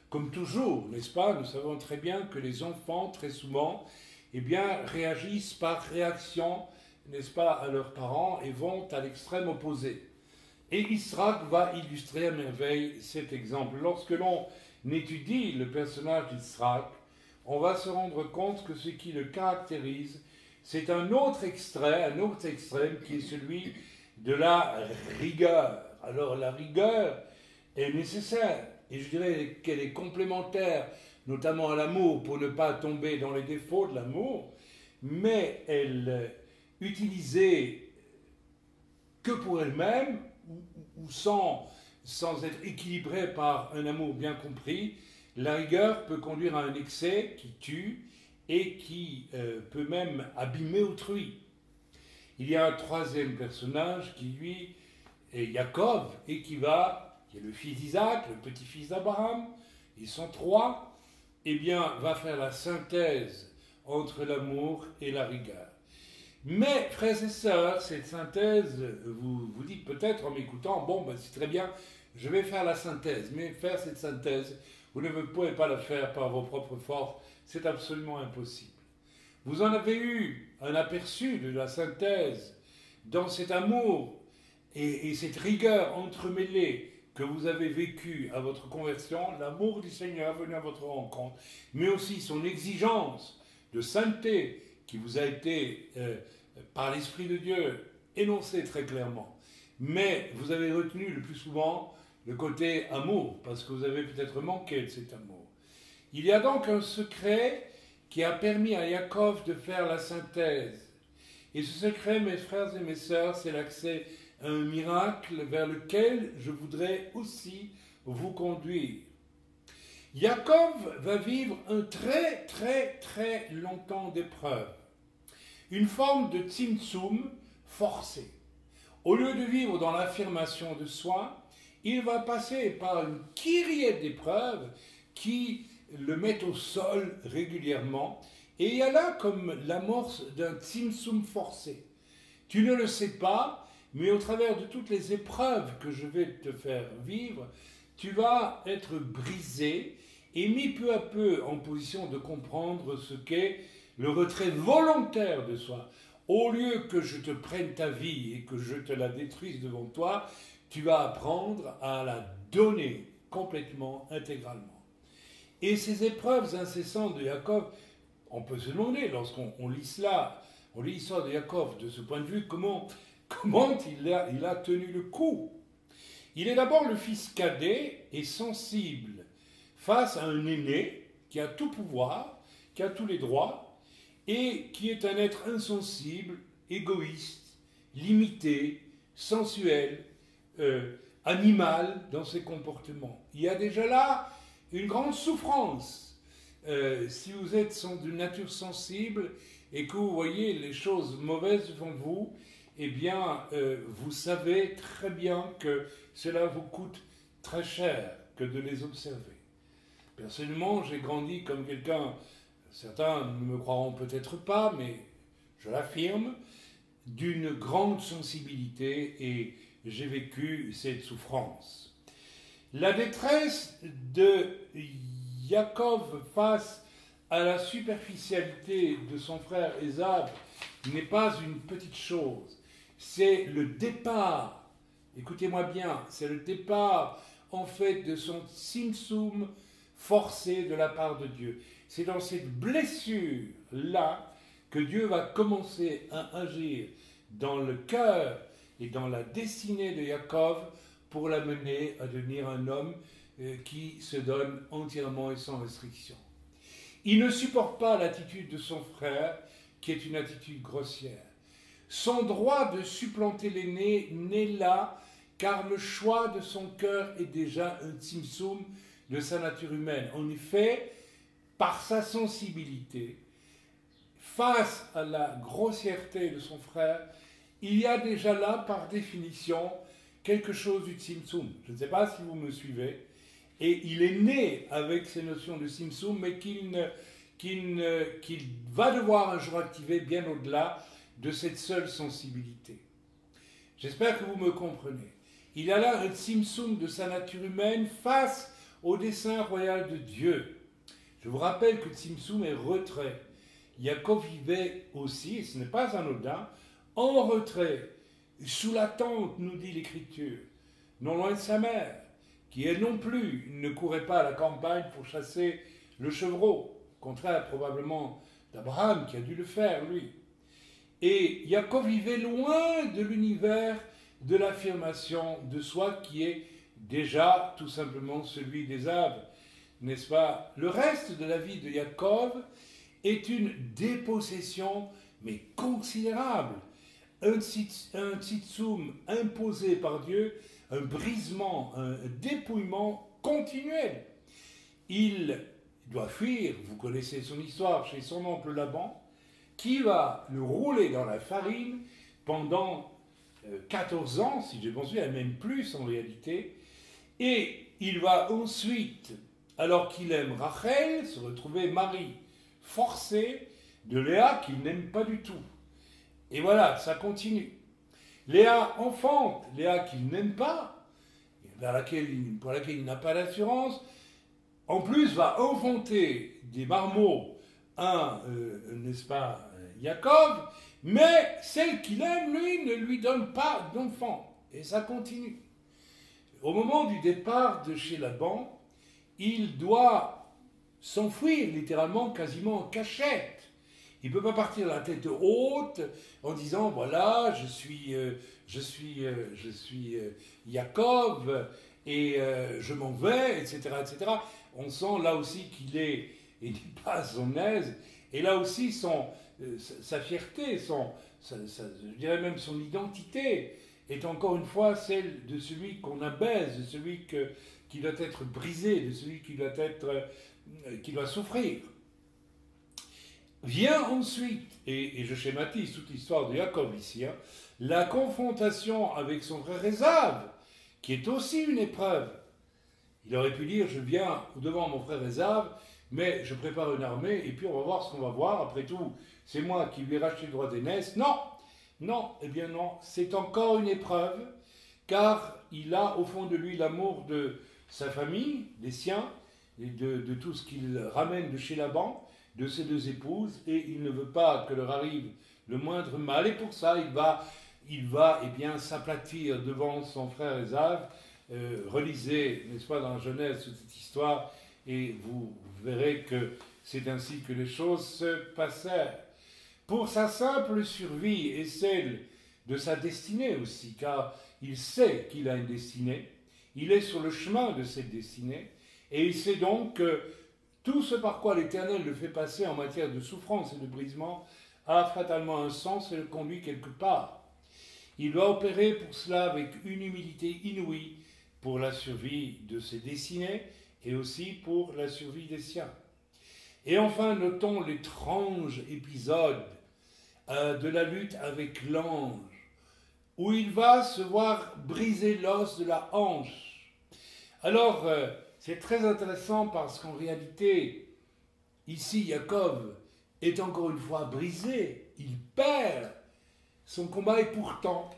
comme toujours, n'est-ce pas, nous savons très bien que les enfants, très souvent, eh bien, réagissent par réaction, n'est-ce pas, à leurs parents et vont à l'extrême opposé. Et Yitzhak va illustrer à merveille cet exemple. Lorsque l'on étudie le personnage d'Yitzhak, on va se rendre compte que ce qui le caractérise, c'est un autre extrême qui est celui de la rigueur. Alors la rigueur est nécessaire, et je dirais qu'elle est complémentaire, notamment à l'amour, pour ne pas tomber dans les défauts de l'amour, mais elle utilisée que pour elle-même, ou sans être équilibrée par un amour bien compris, la rigueur peut conduire à un excès qui tue et qui peut même abîmer autrui. Il y a un troisième personnage qui, lui, est Yaakov, et qui est le fils d'Isaac, le petit-fils d'Abraham, ils sont trois, eh bien, va faire la synthèse entre l'amour et la rigueur. Mais, frères et sœurs, cette synthèse, vous vous dites peut-être en m'écoutant, bon, ben, c'est très bien, je vais faire la synthèse, mais faire cette synthèse, vous ne pouvez pas la faire par vos propres forces, c'est absolument impossible. Vous en avez eu un aperçu de la synthèse dans cet amour et cette rigueur entremêlée que vous avez vécu à votre conversion, l'amour du Seigneur venu à votre rencontre, mais aussi son exigence de sainteté qui vous a été, par l'Esprit de Dieu, énoncée très clairement. Mais vous avez retenu le plus souvent le côté amour, parce que vous avez peut-être manqué de cet amour. Il y a donc un secret qui a permis à Yaakov de faire la synthèse. Et ce secret, mes frères et mes sœurs, c'est l'accès à un miracle vers lequel je voudrais aussi vous conduire. Yaakov va vivre un très très très long temps d'épreuve, une forme de tzimtzum forcé. Au lieu de vivre dans l'affirmation de soi, il va passer par une kyrielle d'épreuves qui le mettent au sol régulièrement, et il y a là comme l'amorce d'un tzimtzum forcé. Tu ne le sais pas, mais au travers de toutes les épreuves que je vais te faire vivre, tu vas être brisé et mis peu à peu en position de comprendre ce qu'est le retrait volontaire de soi. Au lieu que je te prenne ta vie et que je te la détruise devant toi, tu vas apprendre à la donner complètement, intégralement. Et ces épreuves incessantes de Yaakov, on peut se demander, lorsqu'on lit cela, on lit l'histoire de Yaakov de ce point de vue, comment il a tenu le coup. Il est d'abord le fils cadet et sensible face à un aîné qui a tout pouvoir, qui a tous les droits, et qui est un être insensible, égoïste, limité, sensuel, animal dans ses comportements. Il y a déjà là une grande souffrance. Si vous êtes d'une nature sensible et que vous voyez les choses mauvaises devant vous, eh bien, vous savez très bien que cela vous coûte très cher que de les observer. Personnellement, j'ai grandi comme quelqu'un, certains ne me croiront peut-être pas, mais je l'affirme, d'une grande sensibilité, et j'ai vécu cette souffrance. La détresse de Yaakov face à la superficialité de son frère Ésav n'est pas une petite chose. C'est le départ, écoutez-moi bien, c'est le départ en fait de son tzimtzum forcé de la part de Dieu. C'est dans cette blessure-là que Dieu va commencer à agir dans le cœur et dans la destinée de Yaakov pour l'amener à devenir un homme qui se donne entièrement et sans restriction. Il ne supporte pas l'attitude de son frère, qui est une attitude grossière. Son droit de supplanter l'aîné n'est là, car le choix de son cœur est déjà un tzimtzum de sa nature humaine. En effet, par sa sensibilité, face à la grossièreté de son frère, il y a déjà là, par définition, quelque chose du tzimtzum. Je ne sais pas si vous me suivez. Et il est né avec ces notions de tzimtzum, mais qu'il va devoir un jour activer bien au-delà de cette seule sensibilité. J'espère que vous me comprenez. Il y a là un tzimtzum de sa nature humaine face au dessein royal de Dieu. Je vous rappelle que tzimtzum est retrait. Yaakov vivait aussi, et ce n'est pas anodin, en retrait, sous la tente, nous dit l'Écriture, non loin de sa mère, qui elle non plus ne courait pas à la campagne pour chasser le chevreau, contraire probablement d'Abraham qui a dû le faire, lui. Et Yaakov vivait loin de l'univers de l'affirmation de soi qui est déjà tout simplement celui d'Ésav, n'est-ce pas? Le reste de la vie de Yaakov est une dépossession, mais considérable, un tzimtzum imposé par Dieu, un brisement, un dépouillement continuel. Il doit fuir, vous connaissez son histoire, chez son oncle Laban, qui va le rouler dans la farine pendant 14 ans, si j'ai pensé, même plus en réalité, et il va ensuite, alors qu'il aime Rachel, se retrouver mari forcé de Léa qu'il n'aime pas du tout. Et voilà, ça continue. Léa enfante, Léa qu'il n'aime pas, pour laquelle il n'a pas d'assurance, en plus va enfanter des marmots, n'est-ce pas, Yaakov, mais celle qu'il aime, lui, ne lui donne pas d'enfant. Et ça continue. Au moment du départ de chez Laban, il doit s'enfuir littéralement, quasiment en cachette. Il ne peut pas partir la tête haute en disant voilà, je suis Yaakov et je m'en vais, etc., etc. On sent là aussi qu'il n'est pas à son aise Et là aussi, sa fierté, je dirais même son identité, est encore une fois celle de celui qu'on abaisse, de celui qui doit être brisé, de celui qui doit souffrir. Vient ensuite, et je schématise toute l'histoire de Jacob ici, hein, la confrontation avec son frère Ésav, qui est aussi une épreuve. Il aurait pu dire, je viens devant mon frère Ésav, mais je prépare une armée, et puis on va voir ce qu'on va voir. Après tout, c'est moi qui lui ai racheté le droit d'aînesse. Non, eh bien non, c'est encore une épreuve, car il a au fond de lui l'amour de sa famille, des siens, et de tout ce qu'il ramène de chez Laban, de ses deux épouses, et il ne veut pas que leur arrive le moindre mal, et pour ça il va eh bien s'aplatir devant son frère Ésav. Relisez, n'est-ce pas, dans la Genèse toute cette histoire, et vous verrez que c'est ainsi que les choses se passèrent. Pour sa simple survie et celle de sa destinée aussi, car il sait qu'il a une destinée, il est sur le chemin de cette destinée, et il sait donc que tout ce par quoi l'Éternel le fait passer en matière de souffrance et de brisement a fatalement un sens et le conduit quelque part. Il doit opérer pour cela avec une humilité inouïe pour la survie de ses destinés et aussi pour la survie des siens. Et enfin, notons l'étrange épisode de la lutte avec l'ange, où il va se voir briser l'os de la hanche. Alors, c'est très intéressant parce qu'en réalité, ici, Jacob est encore une fois brisé, il perd son combat, et pourtant,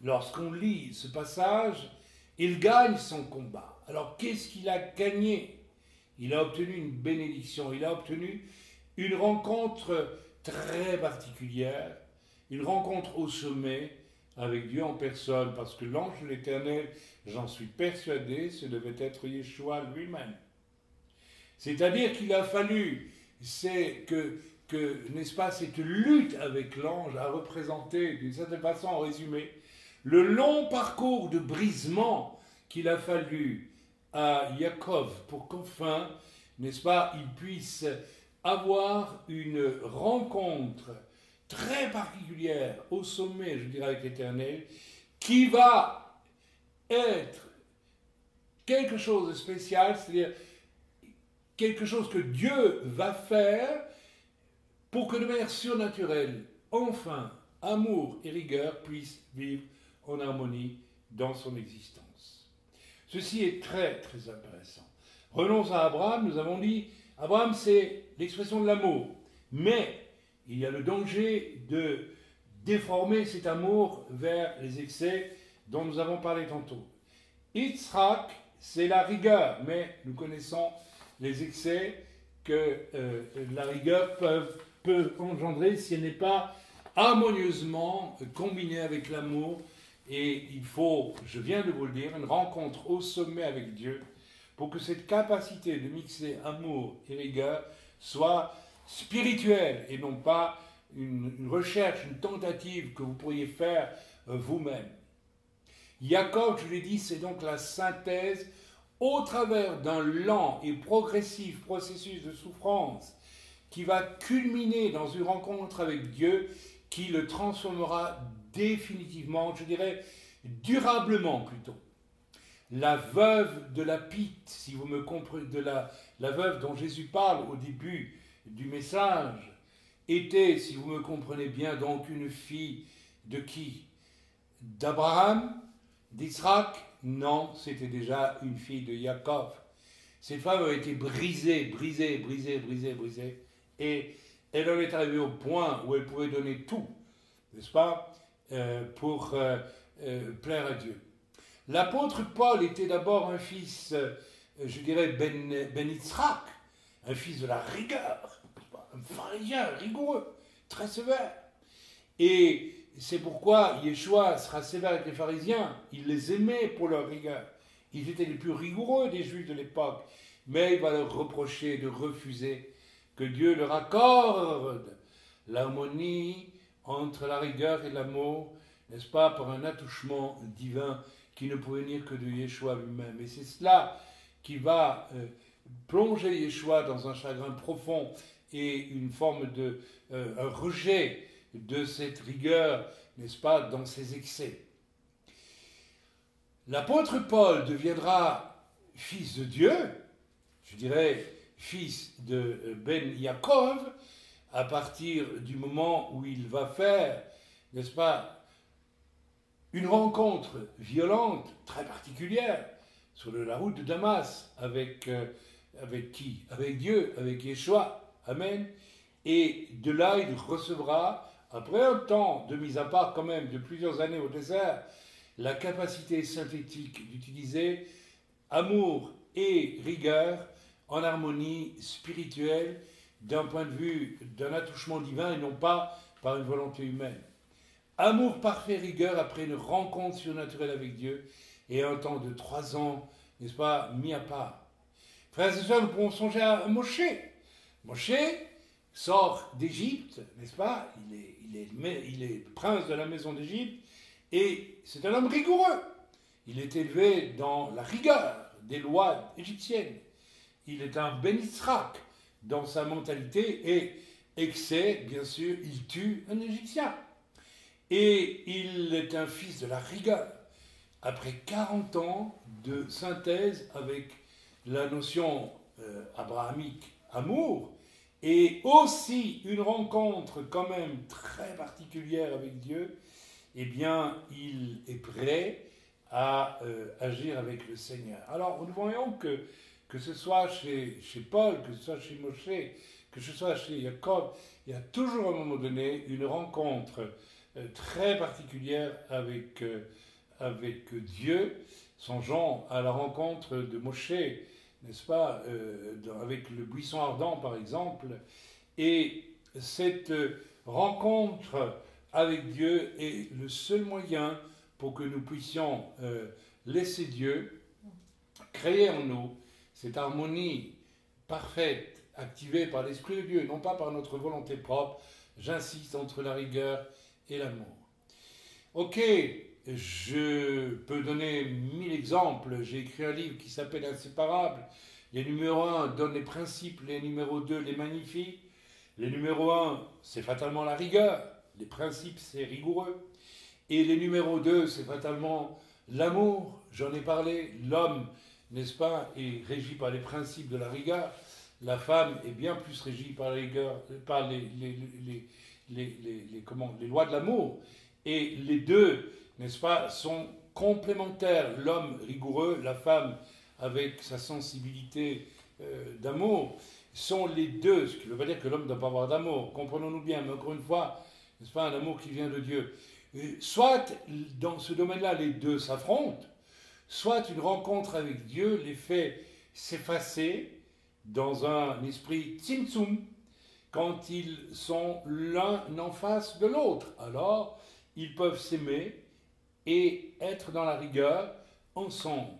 lorsqu'on lit ce passage, il gagne son combat. Alors, qu'est-ce qu'il a gagné? Il a obtenu une bénédiction, il a obtenu une rencontre très particulière, une rencontre au sommet avec Dieu en personne, parce que l'ange de l'Éternel, j'en suis persuadé, ce devait être Yeshua lui-même. C'est-à-dire qu'il a fallu, n'est-ce pas, cette lutte avec l'ange a représenté, d'une certaine façon, en résumé, le long parcours de brisement qu'il a fallu à Jacob pour qu'enfin, n'est-ce pas, il puisse avoir une rencontre très particulière au sommet, je dirais, avec l'Éternel, qui va être quelque chose de spécial, c'est-à-dire quelque chose que Dieu va faire pour que de manière surnaturelle, enfin, amour et rigueur puissent vivre en harmonie dans son existence. Ceci est très, très intéressant. Revenons à Abraham, nous avons dit, Abraham c'est l'expression de l'amour, mais il y a le danger de déformer cet amour vers les excès dont nous avons parlé tantôt. Yitzhak, c'est la rigueur, mais nous connaissons les excès que la rigueur peut engendrer si elle n'est pas harmonieusement combinée avec l'amour. Et il faut, je viens de vous le dire, une rencontre au sommet avec Dieu pour que cette capacité de mixer amour et rigueur soit spirituelle et non pas une recherche, une tentative que vous pourriez faire vous-même. Jacob, je l'ai dit, c'est donc la synthèse au travers d'un lent et progressif processus de souffrance qui va culminer dans une rencontre avec Dieu qui le transformera définitivement, je dirais durablement plutôt. La veuve de la Pite, si vous me comprenez, la veuve dont Jésus parle au début du message, était, si vous me comprenez bien, donc une fille de qui? D'Abraham? D'Isaac? Non, c'était déjà une fille de Jacob. Cette femme avait été brisée, et elle en est arrivée au point où elle pouvait donner tout, n'est-ce pas, pour plaire à Dieu. L'apôtre Paul était d'abord un fils, je dirais, ben Yitzhak, un fils de la rigueur, un pharisien rigoureux, très sévère. Et c'est pourquoi Yeshua sera sévère avec les pharisiens. Il les aimait pour leur rigueur. Ils étaient les plus rigoureux des Juifs de l'époque. Mais il va leur reprocher de refuser que Dieu leur accorde l'harmonie entre la rigueur et l'amour, n'est-ce pas, par un attouchement divin qui ne pouvait venir que de Yeshua lui-même. Et c'est cela qui va plonger Yeshua dans un chagrin profond et une forme de un rejet de cette rigueur, n'est-ce pas, dans ses excès. L'apôtre Paul deviendra fils de Dieu, je dirais fils de Ben Yaakov, à partir du moment où il va faire, n'est-ce pas, une rencontre violente, très particulière, sur la route de Damas, avec qui? Avec Dieu, avec Yeshua. Amen. Et de là, il recevra, après un temps de mise à part quand même, de plusieurs années au désert, la capacité synthétique d'utiliser amour et rigueur en harmonie spirituelle d'un point de vue d'un attouchement divin et non pas par une volonté humaine. Amour parfait, rigueur après une rencontre surnaturelle avec Dieu et un temps de 3 ans, n'est-ce pas, mis à part. Frères et sœurs, nous pouvons songer à Moshe. Moshe sort d'Égypte, n'est-ce pas, il est prince de la maison d'Égypte et c'est un homme rigoureux. Il est élevé dans la rigueur des lois égyptiennes. Il est un Ben Israq dans sa mentalité et excès, bien sûr, il tue un Égyptien. Et il est un fils de la rigueur. Après 40 ans de synthèse avec la notion abrahamique amour, et aussi une rencontre quand même très particulière avec Dieu, eh bien, il est prêt à agir avec le Seigneur. Alors, nous voyons que ce soit chez Paul, que ce soit chez Moshe, que ce soit chez Jacob, il y a toujours à un moment donné une rencontre très particulière avec Dieu. Songeons à la rencontre de Moshe, n'est-ce pas, avec le buisson ardent par exemple, et cette rencontre avec Dieu est le seul moyen pour que nous puissions laisser Dieu créer en nous cette harmonie parfaite, activée par l'Esprit de Dieu, non pas par notre volonté propre, j'insiste, entre la rigueur et l'amour. Ok, je peux donner 1000 exemples. J'ai écrit un livre qui s'appelle Inséparables. Les numéros 1 donnent les principes, les numéros 2 les magnifient. Les numéros 1, c'est fatalement la rigueur. Les principes, c'est rigoureux. Et les numéros 2, c'est fatalement l'amour. J'en ai parlé. L'homme, n'est-ce pas, est régi par les principes de la rigueur. La femme est bien plus régie par la rigueur, par les lois de l'amour. Et les deux, n'est-ce pas, sont complémentaires. L'homme rigoureux, la femme avec sa sensibilité d'amour, sont les deux. Ce qui ne veut pas dire que l'homme ne doit pas avoir d'amour. Comprenons-nous bien, mais encore une fois, n'est-ce pas, un amour qui vient de Dieu. Soit, dans ce domaine-là, les deux s'affrontent, soit une rencontre avec Dieu les fait s'effacer dans un esprit tzimtzum, quand ils sont l'un en face de l'autre. Alors, ils peuvent s'aimer et être dans la rigueur ensemble.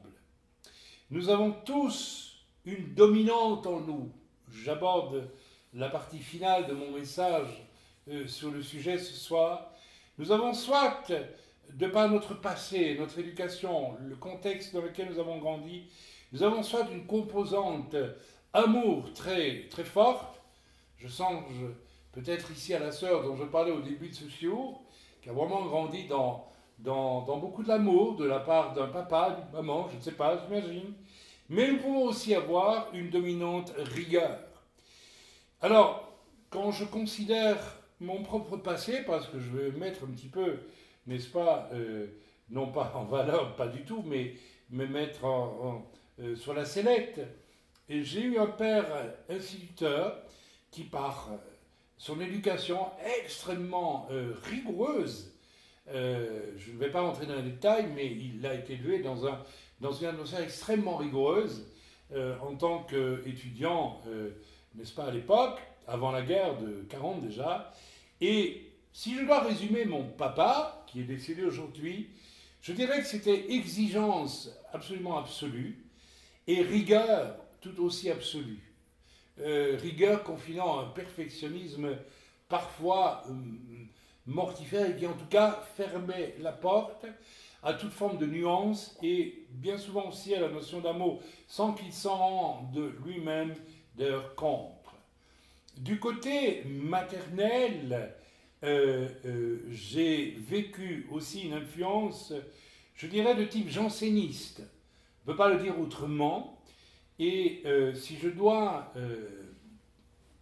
Nous avons tous une dominante en nous. J'aborde la partie finale de mon message sur le sujet ce soir. Nous avons soit, de par notre passé, notre éducation, le contexte dans lequel nous avons grandi, nous avons soit une composante amour très, très forte. Je songe peut-être ici à la sœur dont je parlais au début de ce séjour, qui a vraiment grandi dans beaucoup de l'amour de la part d'un papa, d'une maman, je ne sais pas, j'imagine. Mais nous pouvons aussi avoir une dominante rigueur. Alors, quand je considère mon propre passé, parce que je vais mettre un petit peu, n'est-ce pas, non pas en valeur, pas du tout, mais me mettre sur la sellette, et j'ai eu un père instituteur qui, par son éducation extrêmement rigoureuse, je ne vais pas rentrer dans les détails, mais il a été élevé dans une atmosphère extrêmement rigoureuse en tant qu'étudiant, n'est-ce pas, à l'époque, avant la guerre de 40 déjà. Et si je dois résumer mon papa, qui est décédé aujourd'hui, je dirais que c'était exigence absolument absolue et rigueur tout aussi absolue. Rigueur confinant un perfectionnisme parfois mortifère et qui en tout cas fermait la porte à toute forme de nuance et bien souvent aussi à la notion d'amour, sans qu'il s'en rende de lui-même d'ailleurs contre. Du côté maternel, j'ai vécu aussi une influence, je dirais, de type janséniste. Je ne peux pas le dire autrement. Et si je dois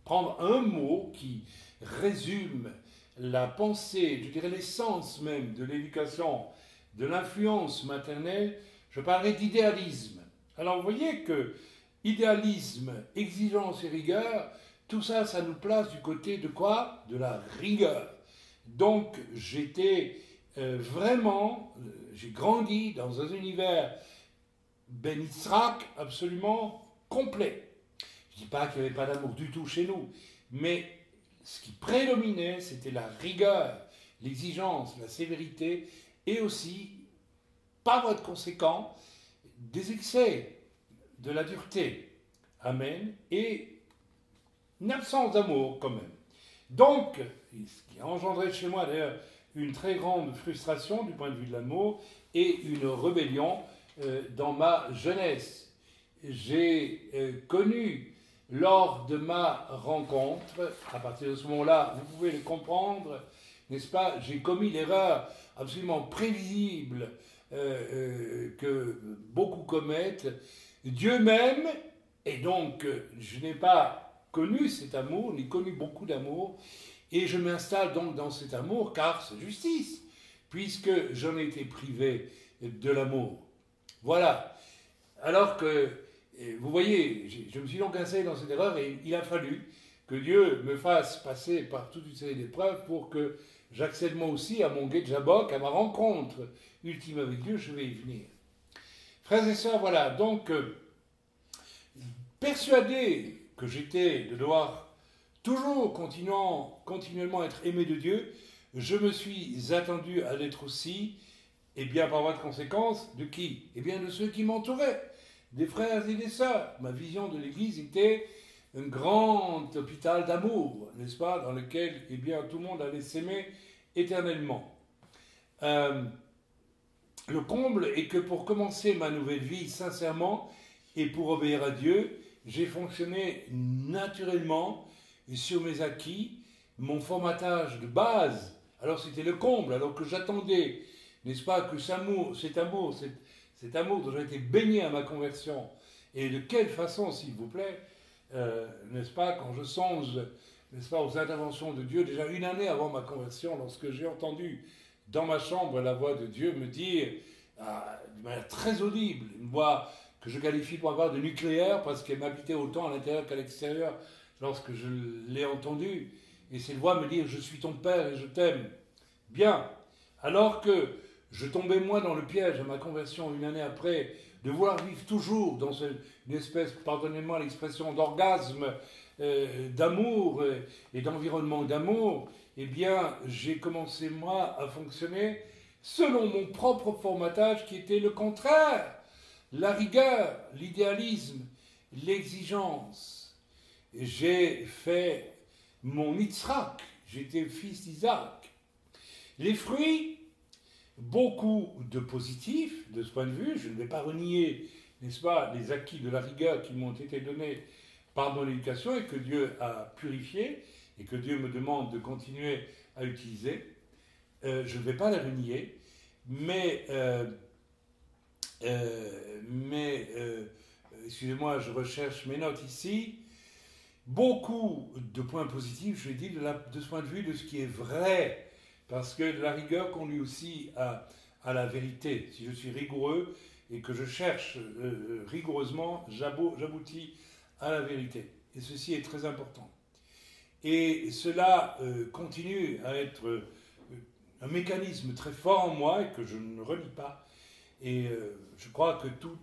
prendre un mot qui résume la pensée, je dirais l'essence même de l'éducation, de l'influence maternelle, je parlerai d'idéalisme. Alors vous voyez que idéalisme, exigence et rigueur, tout ça, ça nous place du côté de quoi? De la rigueur. Donc j'étais vraiment, j'ai grandi dans un univers Ben Yisraël absolument complet. Je ne dis pas qu'il n'y avait pas d'amour du tout chez nous, mais ce qui prédominait, c'était la rigueur, l'exigence, la sévérité, et aussi, par voie de conséquent, des excès, de la dureté. Amen. Et une absence d'amour quand même. Donc, ce qui a engendré chez moi d'ailleurs une très grande frustration du point de vue de l'amour et une rébellion dans ma jeunesse. J'ai connu lors de ma rencontre, à partir de ce moment-là, vous pouvez le comprendre, n'est-ce pas, j'ai commis l'erreur absolument prévisible que beaucoup commettent. Dieu m'aime, et donc je n'ai pas connu cet amour, ni connu beaucoup d'amour, et je m'installe donc dans cet amour, car c'est justice, puisque j'en ai été privé de l'amour. Voilà. Alors que, vous voyez, je me suis donc installé dans cette erreur, et il a fallu que Dieu me fasse passer par toute une série d'épreuves pour que j'accède moi aussi à mon guet de Jabok, à ma rencontre ultime avec Dieu. Je vais y venir. Frères et sœurs, voilà, donc, persuadé que j'étais de devoir toujours continuellement être aimé de Dieu, je me suis attendu à l'être aussi, et bien par voie de conséquence, de qui? Eh bien de ceux qui m'entouraient, des frères et des sœurs. Ma vision de l'Église était un grand hôpital d'amour, n'est-ce pas, dans lequel eh bien, tout le monde allait s'aimer éternellement. Le comble est que pour commencer ma nouvelle vie sincèrement et pour obéir à Dieu, j'ai fonctionné naturellement sur mes acquis, mon formatage de base. Alors c'était le comble, alors que j'attendais, n'est-ce pas, que cet amour dont j'ai été baigné à ma conversion, et de quelle façon, s'il vous plaît, n'est-ce pas, quand je songe, n'est-ce pas, aux interventions de Dieu, déjà une année avant ma conversion, lorsque j'ai entendu dans ma chambre la voix de Dieu me dire, de manière très audible, une voix que je qualifie pour avoir de nucléaire, parce qu'elle m'habitait autant à l'intérieur qu'à l'extérieur, lorsque je l'ai entendue, et cette voix me dire, je suis ton Père et je t'aime. Bien, alors que je tombais moi dans le piège à ma conversion une année après, de vouloir vivre toujours dans une espèce, pardonnez-moi l'expression, d'orgasme, d'amour et d'environnement d'amour, eh bien, j'ai commencé, moi, à fonctionner selon mon propre formatage qui était le contraire. La rigueur, l'idéalisme, l'exigence. J'ai fait mon Yitzhak, j'étais fils d'Isaac. Les fruits, beaucoup de positifs de ce point de vue, je ne vais pas renier, n'est-ce pas, les acquis de la rigueur qui m'ont été donnés par mon éducation et que Dieu a purifié et que Dieu me demande de continuer à utiliser. Je ne vais pas les renier, mais excusez-moi, je recherche mes notes ici. Beaucoup de points positifs, je l'ai dit, de ce point de vue, de ce qui est vrai, parce que la rigueur conduit aussi à la vérité. Si je suis rigoureux et que je cherche rigoureusement, j'aboutis à la vérité. Et ceci est très important. Et cela continue à être un mécanisme très fort en moi et que je ne renie pas. Et je crois que tout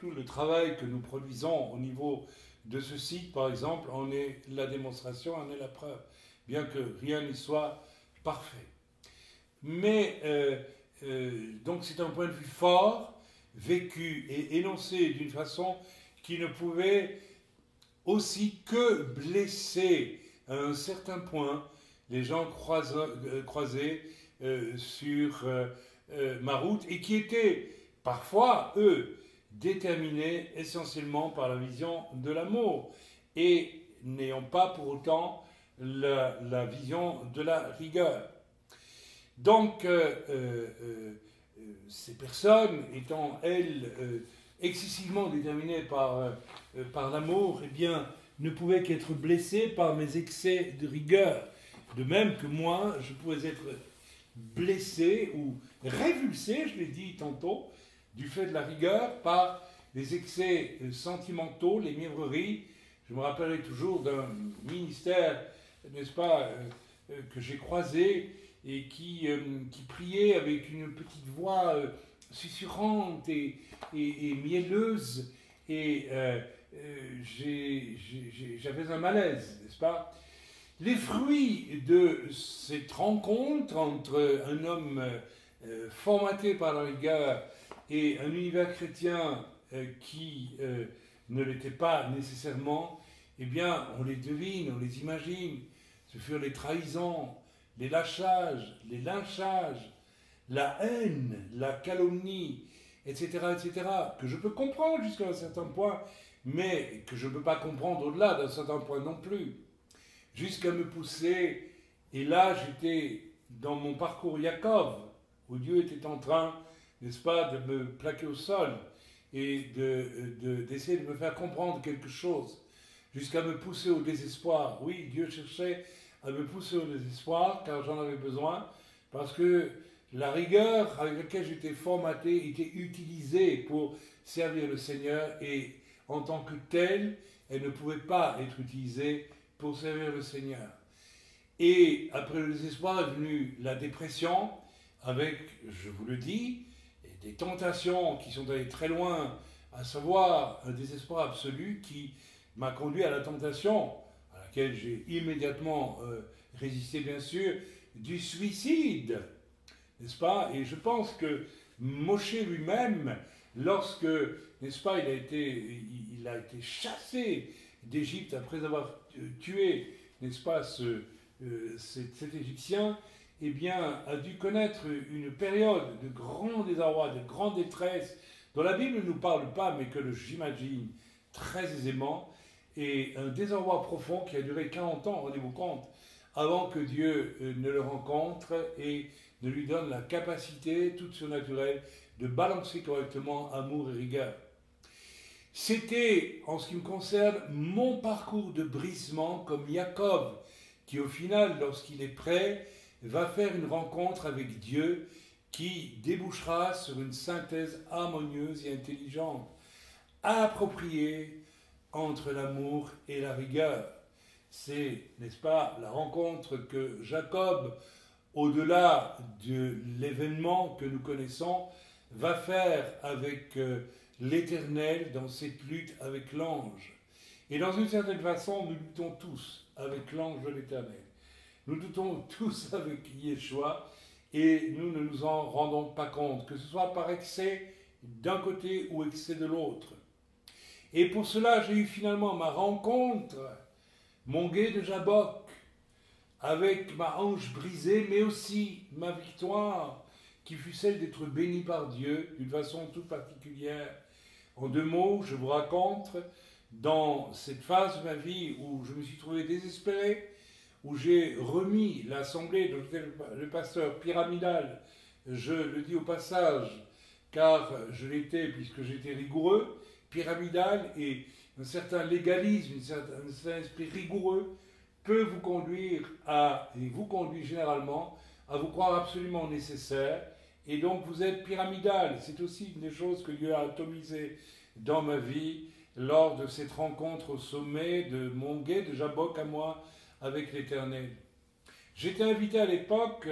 le travail que nous produisons au niveau de ce site, par exemple, en est la démonstration, en est la preuve, bien que rien n'y soit parfait. Mais, donc c'est un point de vue fort, vécu et énoncé d'une façon qui ne pouvait aussi que blesser à un certain point les gens croisés sur ma route et qui étaient parfois, eux, déterminés essentiellement par la vision de l'amour. Et n'ayant pas pour autant la vision de la rigueur. Donc, ces personnes étant, elles, excessivement déterminées par l'amour, eh bien, ne pouvaient qu'être blessées par mes excès de rigueur. De même que moi, je pouvais être blessé ou révulsé, je l'ai dit tantôt, du fait de la rigueur par les excès sentimentaux, les mièvreries. Je me rappellerai toujours d'un ministère, n'est-ce pas, que j'ai croisé et qui priait avec une petite voix susurrante et mielleuse, et j'avais un malaise, n'est-ce pas? Les fruits de cette rencontre entre un homme formaté par la rigueur et un univers chrétien qui ne l'était pas nécessairement, eh bien, on les devine, on les imagine. Ce furent les trahisons, les lâchages, les lynchages, la haine, la calomnie, etc., etc., que je peux comprendre jusqu'à un certain point, mais que je ne peux pas comprendre au-delà d'un certain point non plus. Jusqu'à me pousser, et là j'étais dans mon parcours Yaakov, où Dieu était en train, n'est-ce pas, de me plaquer au sol et d'essayer de me faire comprendre quelque chose, jusqu'à me pousser au désespoir. Oui, Dieu cherchait à me pousser au désespoir, car j'en avais besoin, parce que la rigueur avec laquelle j'étais formaté était utilisée pour servir le Seigneur, et en tant que telle, elle ne pouvait pas être utilisée pour servir le Seigneur. Et après le désespoir est venue la dépression, avec, je vous le dis, des tentations qui sont allées très loin, à savoir un désespoir absolu qui m'a conduit à la tentation, à laquelle j'ai immédiatement résisté, bien sûr, du suicide, n'est-ce pas? Et je pense que Moshe lui-même, lorsque, n'est-ce pas, il a été chassé d'Égypte après avoir tué, n'est-ce pas, cet Égyptien, eh bien, a dû connaître une période de grand désarroi, de grande détresse, dont la Bible ne nous parle pas, mais que j'imagine très aisément, et un désarroi profond qui a duré 40 ans, rendez-vous compte, avant que Dieu ne le rencontre et ne lui donne la capacité toute surnaturelle de balancer correctement amour et rigueur. C'était, en ce qui me concerne, mon parcours de brisement comme Yaakov, qui au final, lorsqu'il est prêt, va faire une rencontre avec Dieu qui débouchera sur une synthèse harmonieuse et intelligente, appropriée entre l'amour et la rigueur. C'est, n'est-ce pas, la rencontre que Jacob, au-delà de l'événement que nous connaissons, va faire avec l'Éternel dans cette lutte avec l'ange. Et dans une certaine façon, nous luttons tous avec l'ange de l'Éternel. Nous luttons tous avec Yeshua et nous ne nous en rendons pas compte, que ce soit par excès d'un côté ou excès de l'autre. Et pour cela, j'ai eu finalement ma rencontre, mon guet de Jabbok, avec ma hanche brisée, mais aussi ma victoire, qui fut celle d'être béni par Dieu d'une façon toute particulière. En deux mots, je vous raconte, dans cette phase de ma vie où je me suis trouvé désespéré, où j'ai remis l'assemblée dont j'étais le pasteur pyramidal, je le dis au passage, car je l'étais puisque j'étais rigoureux, pyramidal, et un certain légalisme, un certain esprit rigoureux peut vous conduire et vous conduit généralement à vous croire absolument nécessaire, et donc vous êtes pyramidal. C'est aussi une des choses que Dieu a atomisées dans ma vie lors de cette rencontre au sommet de mon guet de Jabbok à moi avec l'Éternel. J'étais invité à l'époque,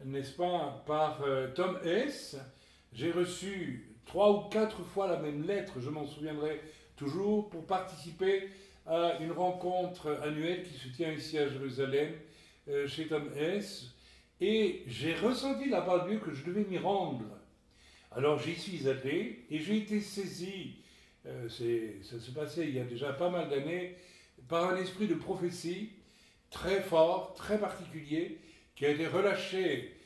n'est-ce pas, par Tom Hess. J'ai reçu 3 ou 4 fois la même lettre, je m'en souviendrai toujours, pour participer à une rencontre annuelle qui se tient ici à Jérusalem, chez Tom Hess, et j'ai ressenti de la part de Dieu que je devais m'y rendre. Alors j'y suis allé, et j'ai été saisi, ça se passait il y a déjà pas mal d'années, par un esprit de prophétie très fort, très particulier, qui a été relâché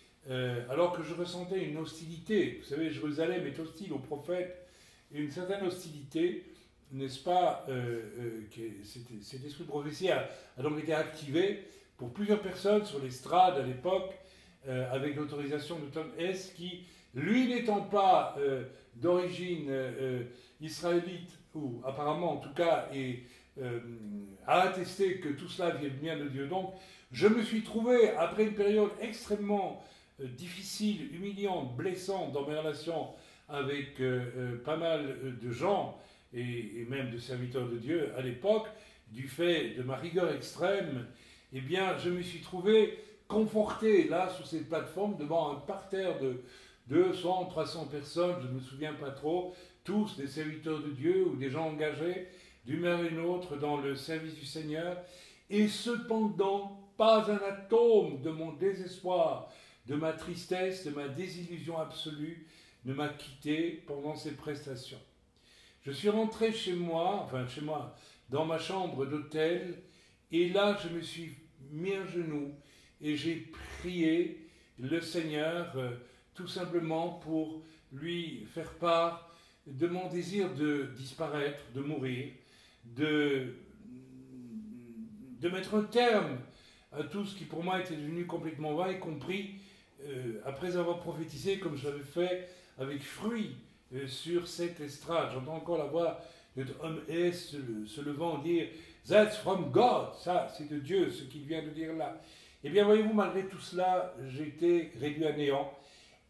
alors que je ressentais une hostilité. Vous savez, Jérusalem est hostile aux prophètes, une certaine hostilité n'est-ce pas, cet esprit de prophétie a donc été activé pour plusieurs personnes sur l'estrade à l'époque, avec l'autorisation de Tom Hess, qui, lui n'étant pas d'origine israélite, ou apparemment en tout cas, a attesté que tout cela vient bien de Dieu. Donc, je me suis trouvé, après une période extrêmement difficile, humiliante, blessante dans mes relations avec pas mal de gens, et même de serviteurs de Dieu à l'époque, du fait de ma rigueur extrême, eh bien, je me suis trouvé conforté, là, sur cette plateforme, devant un parterre de 200, 300 personnes, je ne me souviens pas trop, tous des serviteurs de Dieu ou des gens engagés d'une manière ou d'une autre dans le service du Seigneur, et cependant, pas un atome de mon désespoir, de ma tristesse, de ma désillusion absolue ne m'a quitté pendant ces prestations. Je suis rentré chez moi, dans ma chambre d'hôtel, et là, je me suis mis à genoux et j'ai prié le Seigneur tout simplement pour lui faire part de mon désir de disparaître, de mourir, de mettre un terme à tout ce qui pour moi était devenu complètement vain, y compris après avoir prophétisé comme je l'avais fait avec fruit sur cette estrade. J'entends encore la voix de Tom Hess se levant dire « That's from God », ça c'est de Dieu ce qu'il vient de dire là. Eh bien voyez-vous, malgré tout cela, j'ai été réduit à néant.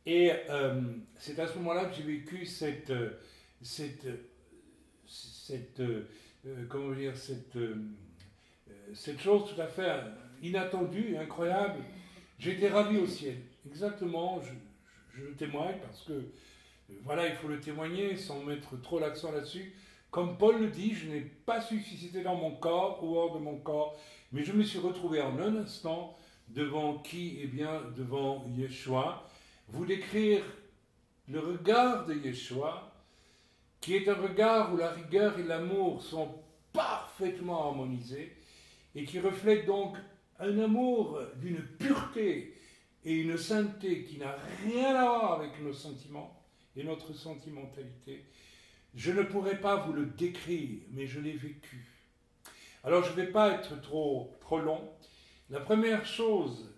Et c'est à ce moment-là que j'ai vécu cette chose tout à fait inattendue, incroyable. J'ai été ravi au ciel. Exactement, je le témoigne parce que, voilà, il faut le témoigner sans mettre trop l'accent là-dessus. Comme Paul le dit, je n'ai pas su si c'était dans mon corps ou hors de mon corps, mais je me suis retrouvé en un instant devant qui? Eh bien, devant Yeshua. Vous décrire le regard de Yeshua, qui est un regard où la rigueur et l'amour sont parfaitement harmonisés et qui reflète donc un amour d'une pureté et une sainteté qui n'a rien à voir avec nos sentiments et notre sentimentalité. Je ne pourrais pas vous le décrire, mais je l'ai vécu. Alors je ne vais pas être trop long. La première chose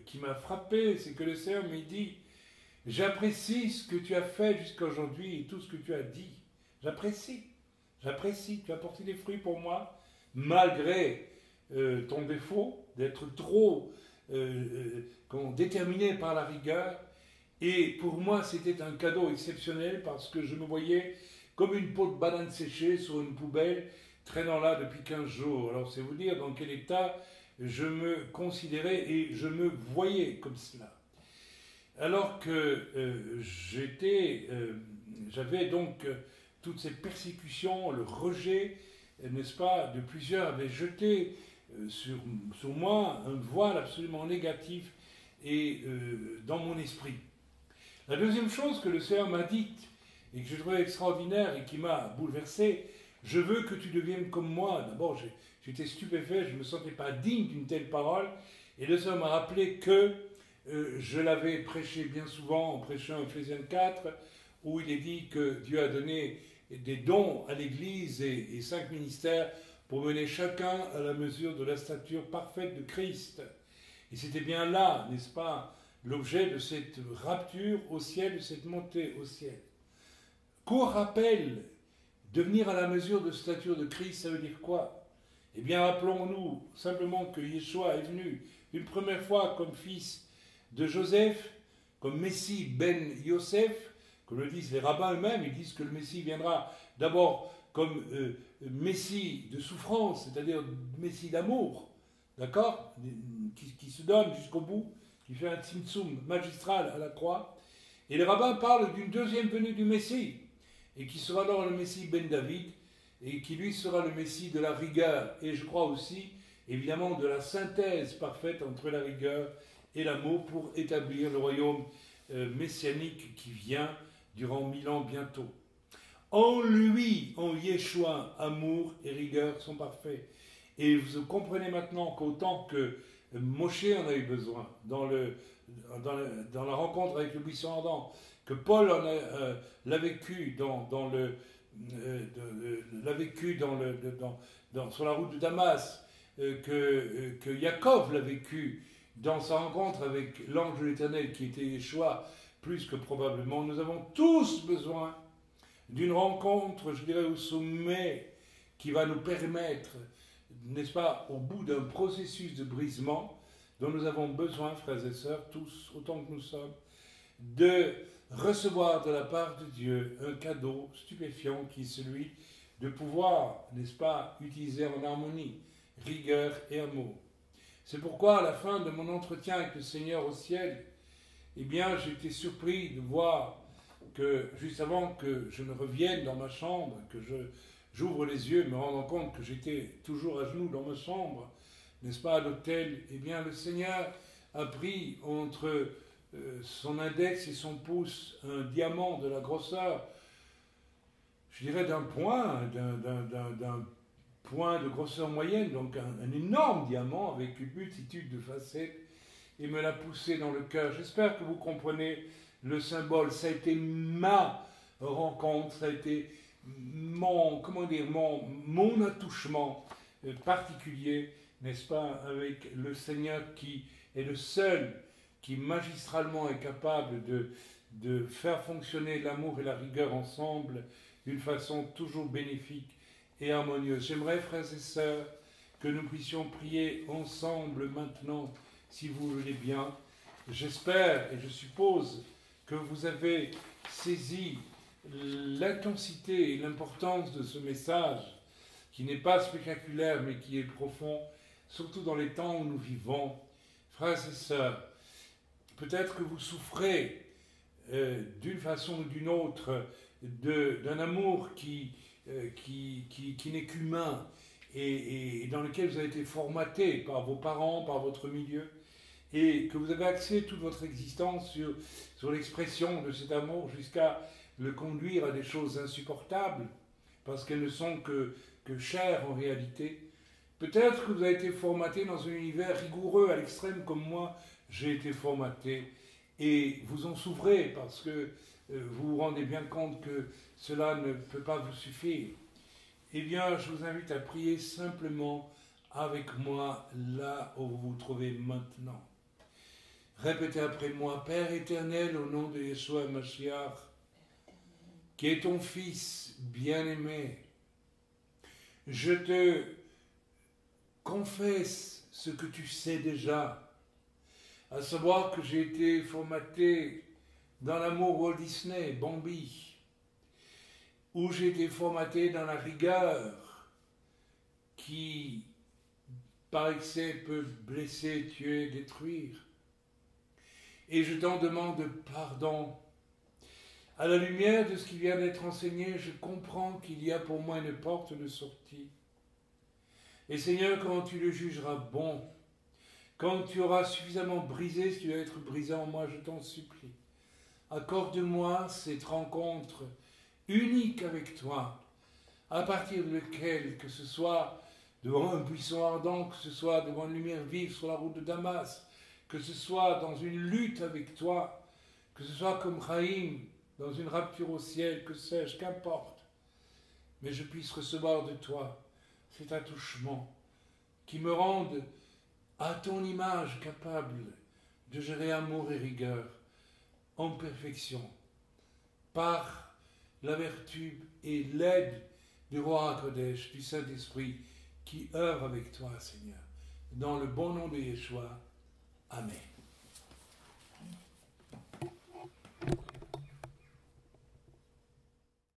qui m'a frappé, c'est que le Seigneur m'a dit « J'apprécie ce que tu as fait jusqu'à aujourd'hui et tout ce que tu as dit. J'apprécie, tu as porté des fruits pour moi, malgré ton défaut d'être trop déterminé par la rigueur. Et pour moi, c'était un cadeau exceptionnel parce que je me voyais comme une peau de banane séchée sur une poubelle, traînant là depuis 15 jours. Alors c'est vous dire dans quel état je me considérais et je me voyais comme cela. Alors que j'avais donc toutes ces persécutions, le rejet, n'est-ce pas, de plusieurs avaient jeté sur moi un voile absolument négatif et dans mon esprit. La deuxième chose que le Seigneur m'a dite et que je trouvais extraordinaire et qui m'a bouleversé, je veux que tu deviennes comme moi. D'abord, j'étais stupéfait, je ne me sentais pas digne d'une telle parole, et le Seigneur m'a rappelé que je l'avais prêché bien souvent en prêchant Ephésiens 4, où il est dit que Dieu a donné des dons à l'Église et 5 ministères pour mener chacun à la mesure de la stature parfaite de Christ. Et c'était bien là, n'est-ce pas, l'objet de cette rapture au ciel, de cette montée au ciel. Court rappel, devenir à la mesure de stature de Christ, ça veut dire quoi? Eh bien, rappelons-nous simplement que Yeshua est venu une première fois comme fils de Joseph, comme Messie ben Yosef, comme le disent les rabbins eux-mêmes. Ils disent que le Messie viendra d'abord comme Messie de souffrance, c'est-à-dire Messie d'amour, d'accord, qui se donne jusqu'au bout, qui fait un tzimtzum magistral à la croix. Et les rabbins parlent d'une deuxième venue du Messie, et qui sera alors le Messie ben David, et qui lui sera le Messie de la rigueur, et je crois aussi, évidemment, de la synthèse parfaite entre la rigueur et l'amour pour établir le royaume messianique qui vient durant 1000 ans bientôt. En lui, en Yeshua, amour et rigueur sont parfaits. Et vous comprenez maintenant qu'autant que Moshe en a eu besoin dans la rencontre avec le buisson ardent, que Paul l'a vécu dans l'a vécu sur la route de Damas, que Yaakov l'a vécu dans sa rencontre avec l'ange de l'Éternel qui était Yeshua, plus que probablement. Nous avons tous besoin d'une rencontre, je dirais, au sommet, qui va nous permettre, n'est-ce pas, au bout d'un processus de brisement, dont nous avons besoin, frères et sœurs, tous, autant que nous sommes, de recevoir de la part de Dieu un cadeau stupéfiant qui est celui de pouvoir, n'est-ce pas, utiliser en harmonie rigueur et amour. C'est pourquoi à la fin de mon entretien avec le Seigneur au ciel, eh bien, j'ai été surpris de voir que, juste avant que je ne revienne dans ma chambre, que j'ouvre les yeux, me rendant compte que j'étais toujours à genoux dans ma chambre, n'est-ce pas, à l'hôtel, eh bien, le Seigneur a pris entre son index et son pouce un diamant de la grosseur, je dirais d'un point de grosseur moyenne, donc un énorme diamant avec une multitude de facettes, et me l'a poussé dans le cœur. J'espère que vous comprenez le symbole. Ça a été ma rencontre, ça a été mon attouchement particulier, n'est-ce pas, avec le Seigneur qui est le seul qui magistralement est capable de faire fonctionner l'amour et la rigueur ensemble d'une façon toujours bénéfique et harmonieuse. J'aimerais, frères et sœurs, que nous puissions prier ensemble maintenant, si vous voulez bien. J'espère et je suppose que vous avez saisi l'intensité et l'importance de ce message, qui n'est pas spectaculaire, mais qui est profond, surtout dans les temps où nous vivons. Frères et sœurs, peut-être que vous souffrez d'une façon ou d'une autre d'un amour qui n'est qu'humain et dans lequel vous avez été formaté par vos parents, par votre milieu, et que vous avez axé toute votre existence sur l'expression de cet amour jusqu'à le conduire à des choses insupportables, parce qu'elles ne sont que chères en réalité. Peut-être que vous avez été formaté dans un univers rigoureux à l'extrême comme moi, j'ai été formaté, et vous en souffrez parce que vous vous rendez bien compte que cela ne peut pas vous suffire. Eh bien, je vous invite à prier simplement avec moi là où vous vous trouvez maintenant. Répétez après moi: Père éternel, au nom de Yeshua Mashiach, qui est ton Fils bien-aimé, je te confesse ce que tu sais déjà, à savoir que j'ai été formaté dans l'amour Walt Disney, Bambi, où j'ai été formaté dans la rigueur qui, par excès, peut blesser, tuer, détruire. Et je t'en demande pardon. À la lumière de ce qui vient d'être enseigné, je comprends qu'il y a pour moi une porte de sortie. Et Seigneur, quand tu le jugeras bon, quand tu auras suffisamment brisé ce qui doit être brisé en moi, je t'en supplie, accorde-moi cette rencontre unique avec toi, à partir de laquelle, que ce soit devant un buisson ardent, que ce soit devant une lumière vive sur la route de Damas, que ce soit dans une lutte avec toi, que ce soit comme Chaim, dans une rapture au ciel, que sais-je, qu'importe, mais je puisse recevoir de toi cet attouchement qui me rende à ton image capable de gérer amour et rigueur en perfection, par la vertu et l'aide du roi HaKodesh, du Saint-Esprit, qui œuvre avec toi, Seigneur. Dans le bon nom de Yeshua. Amen.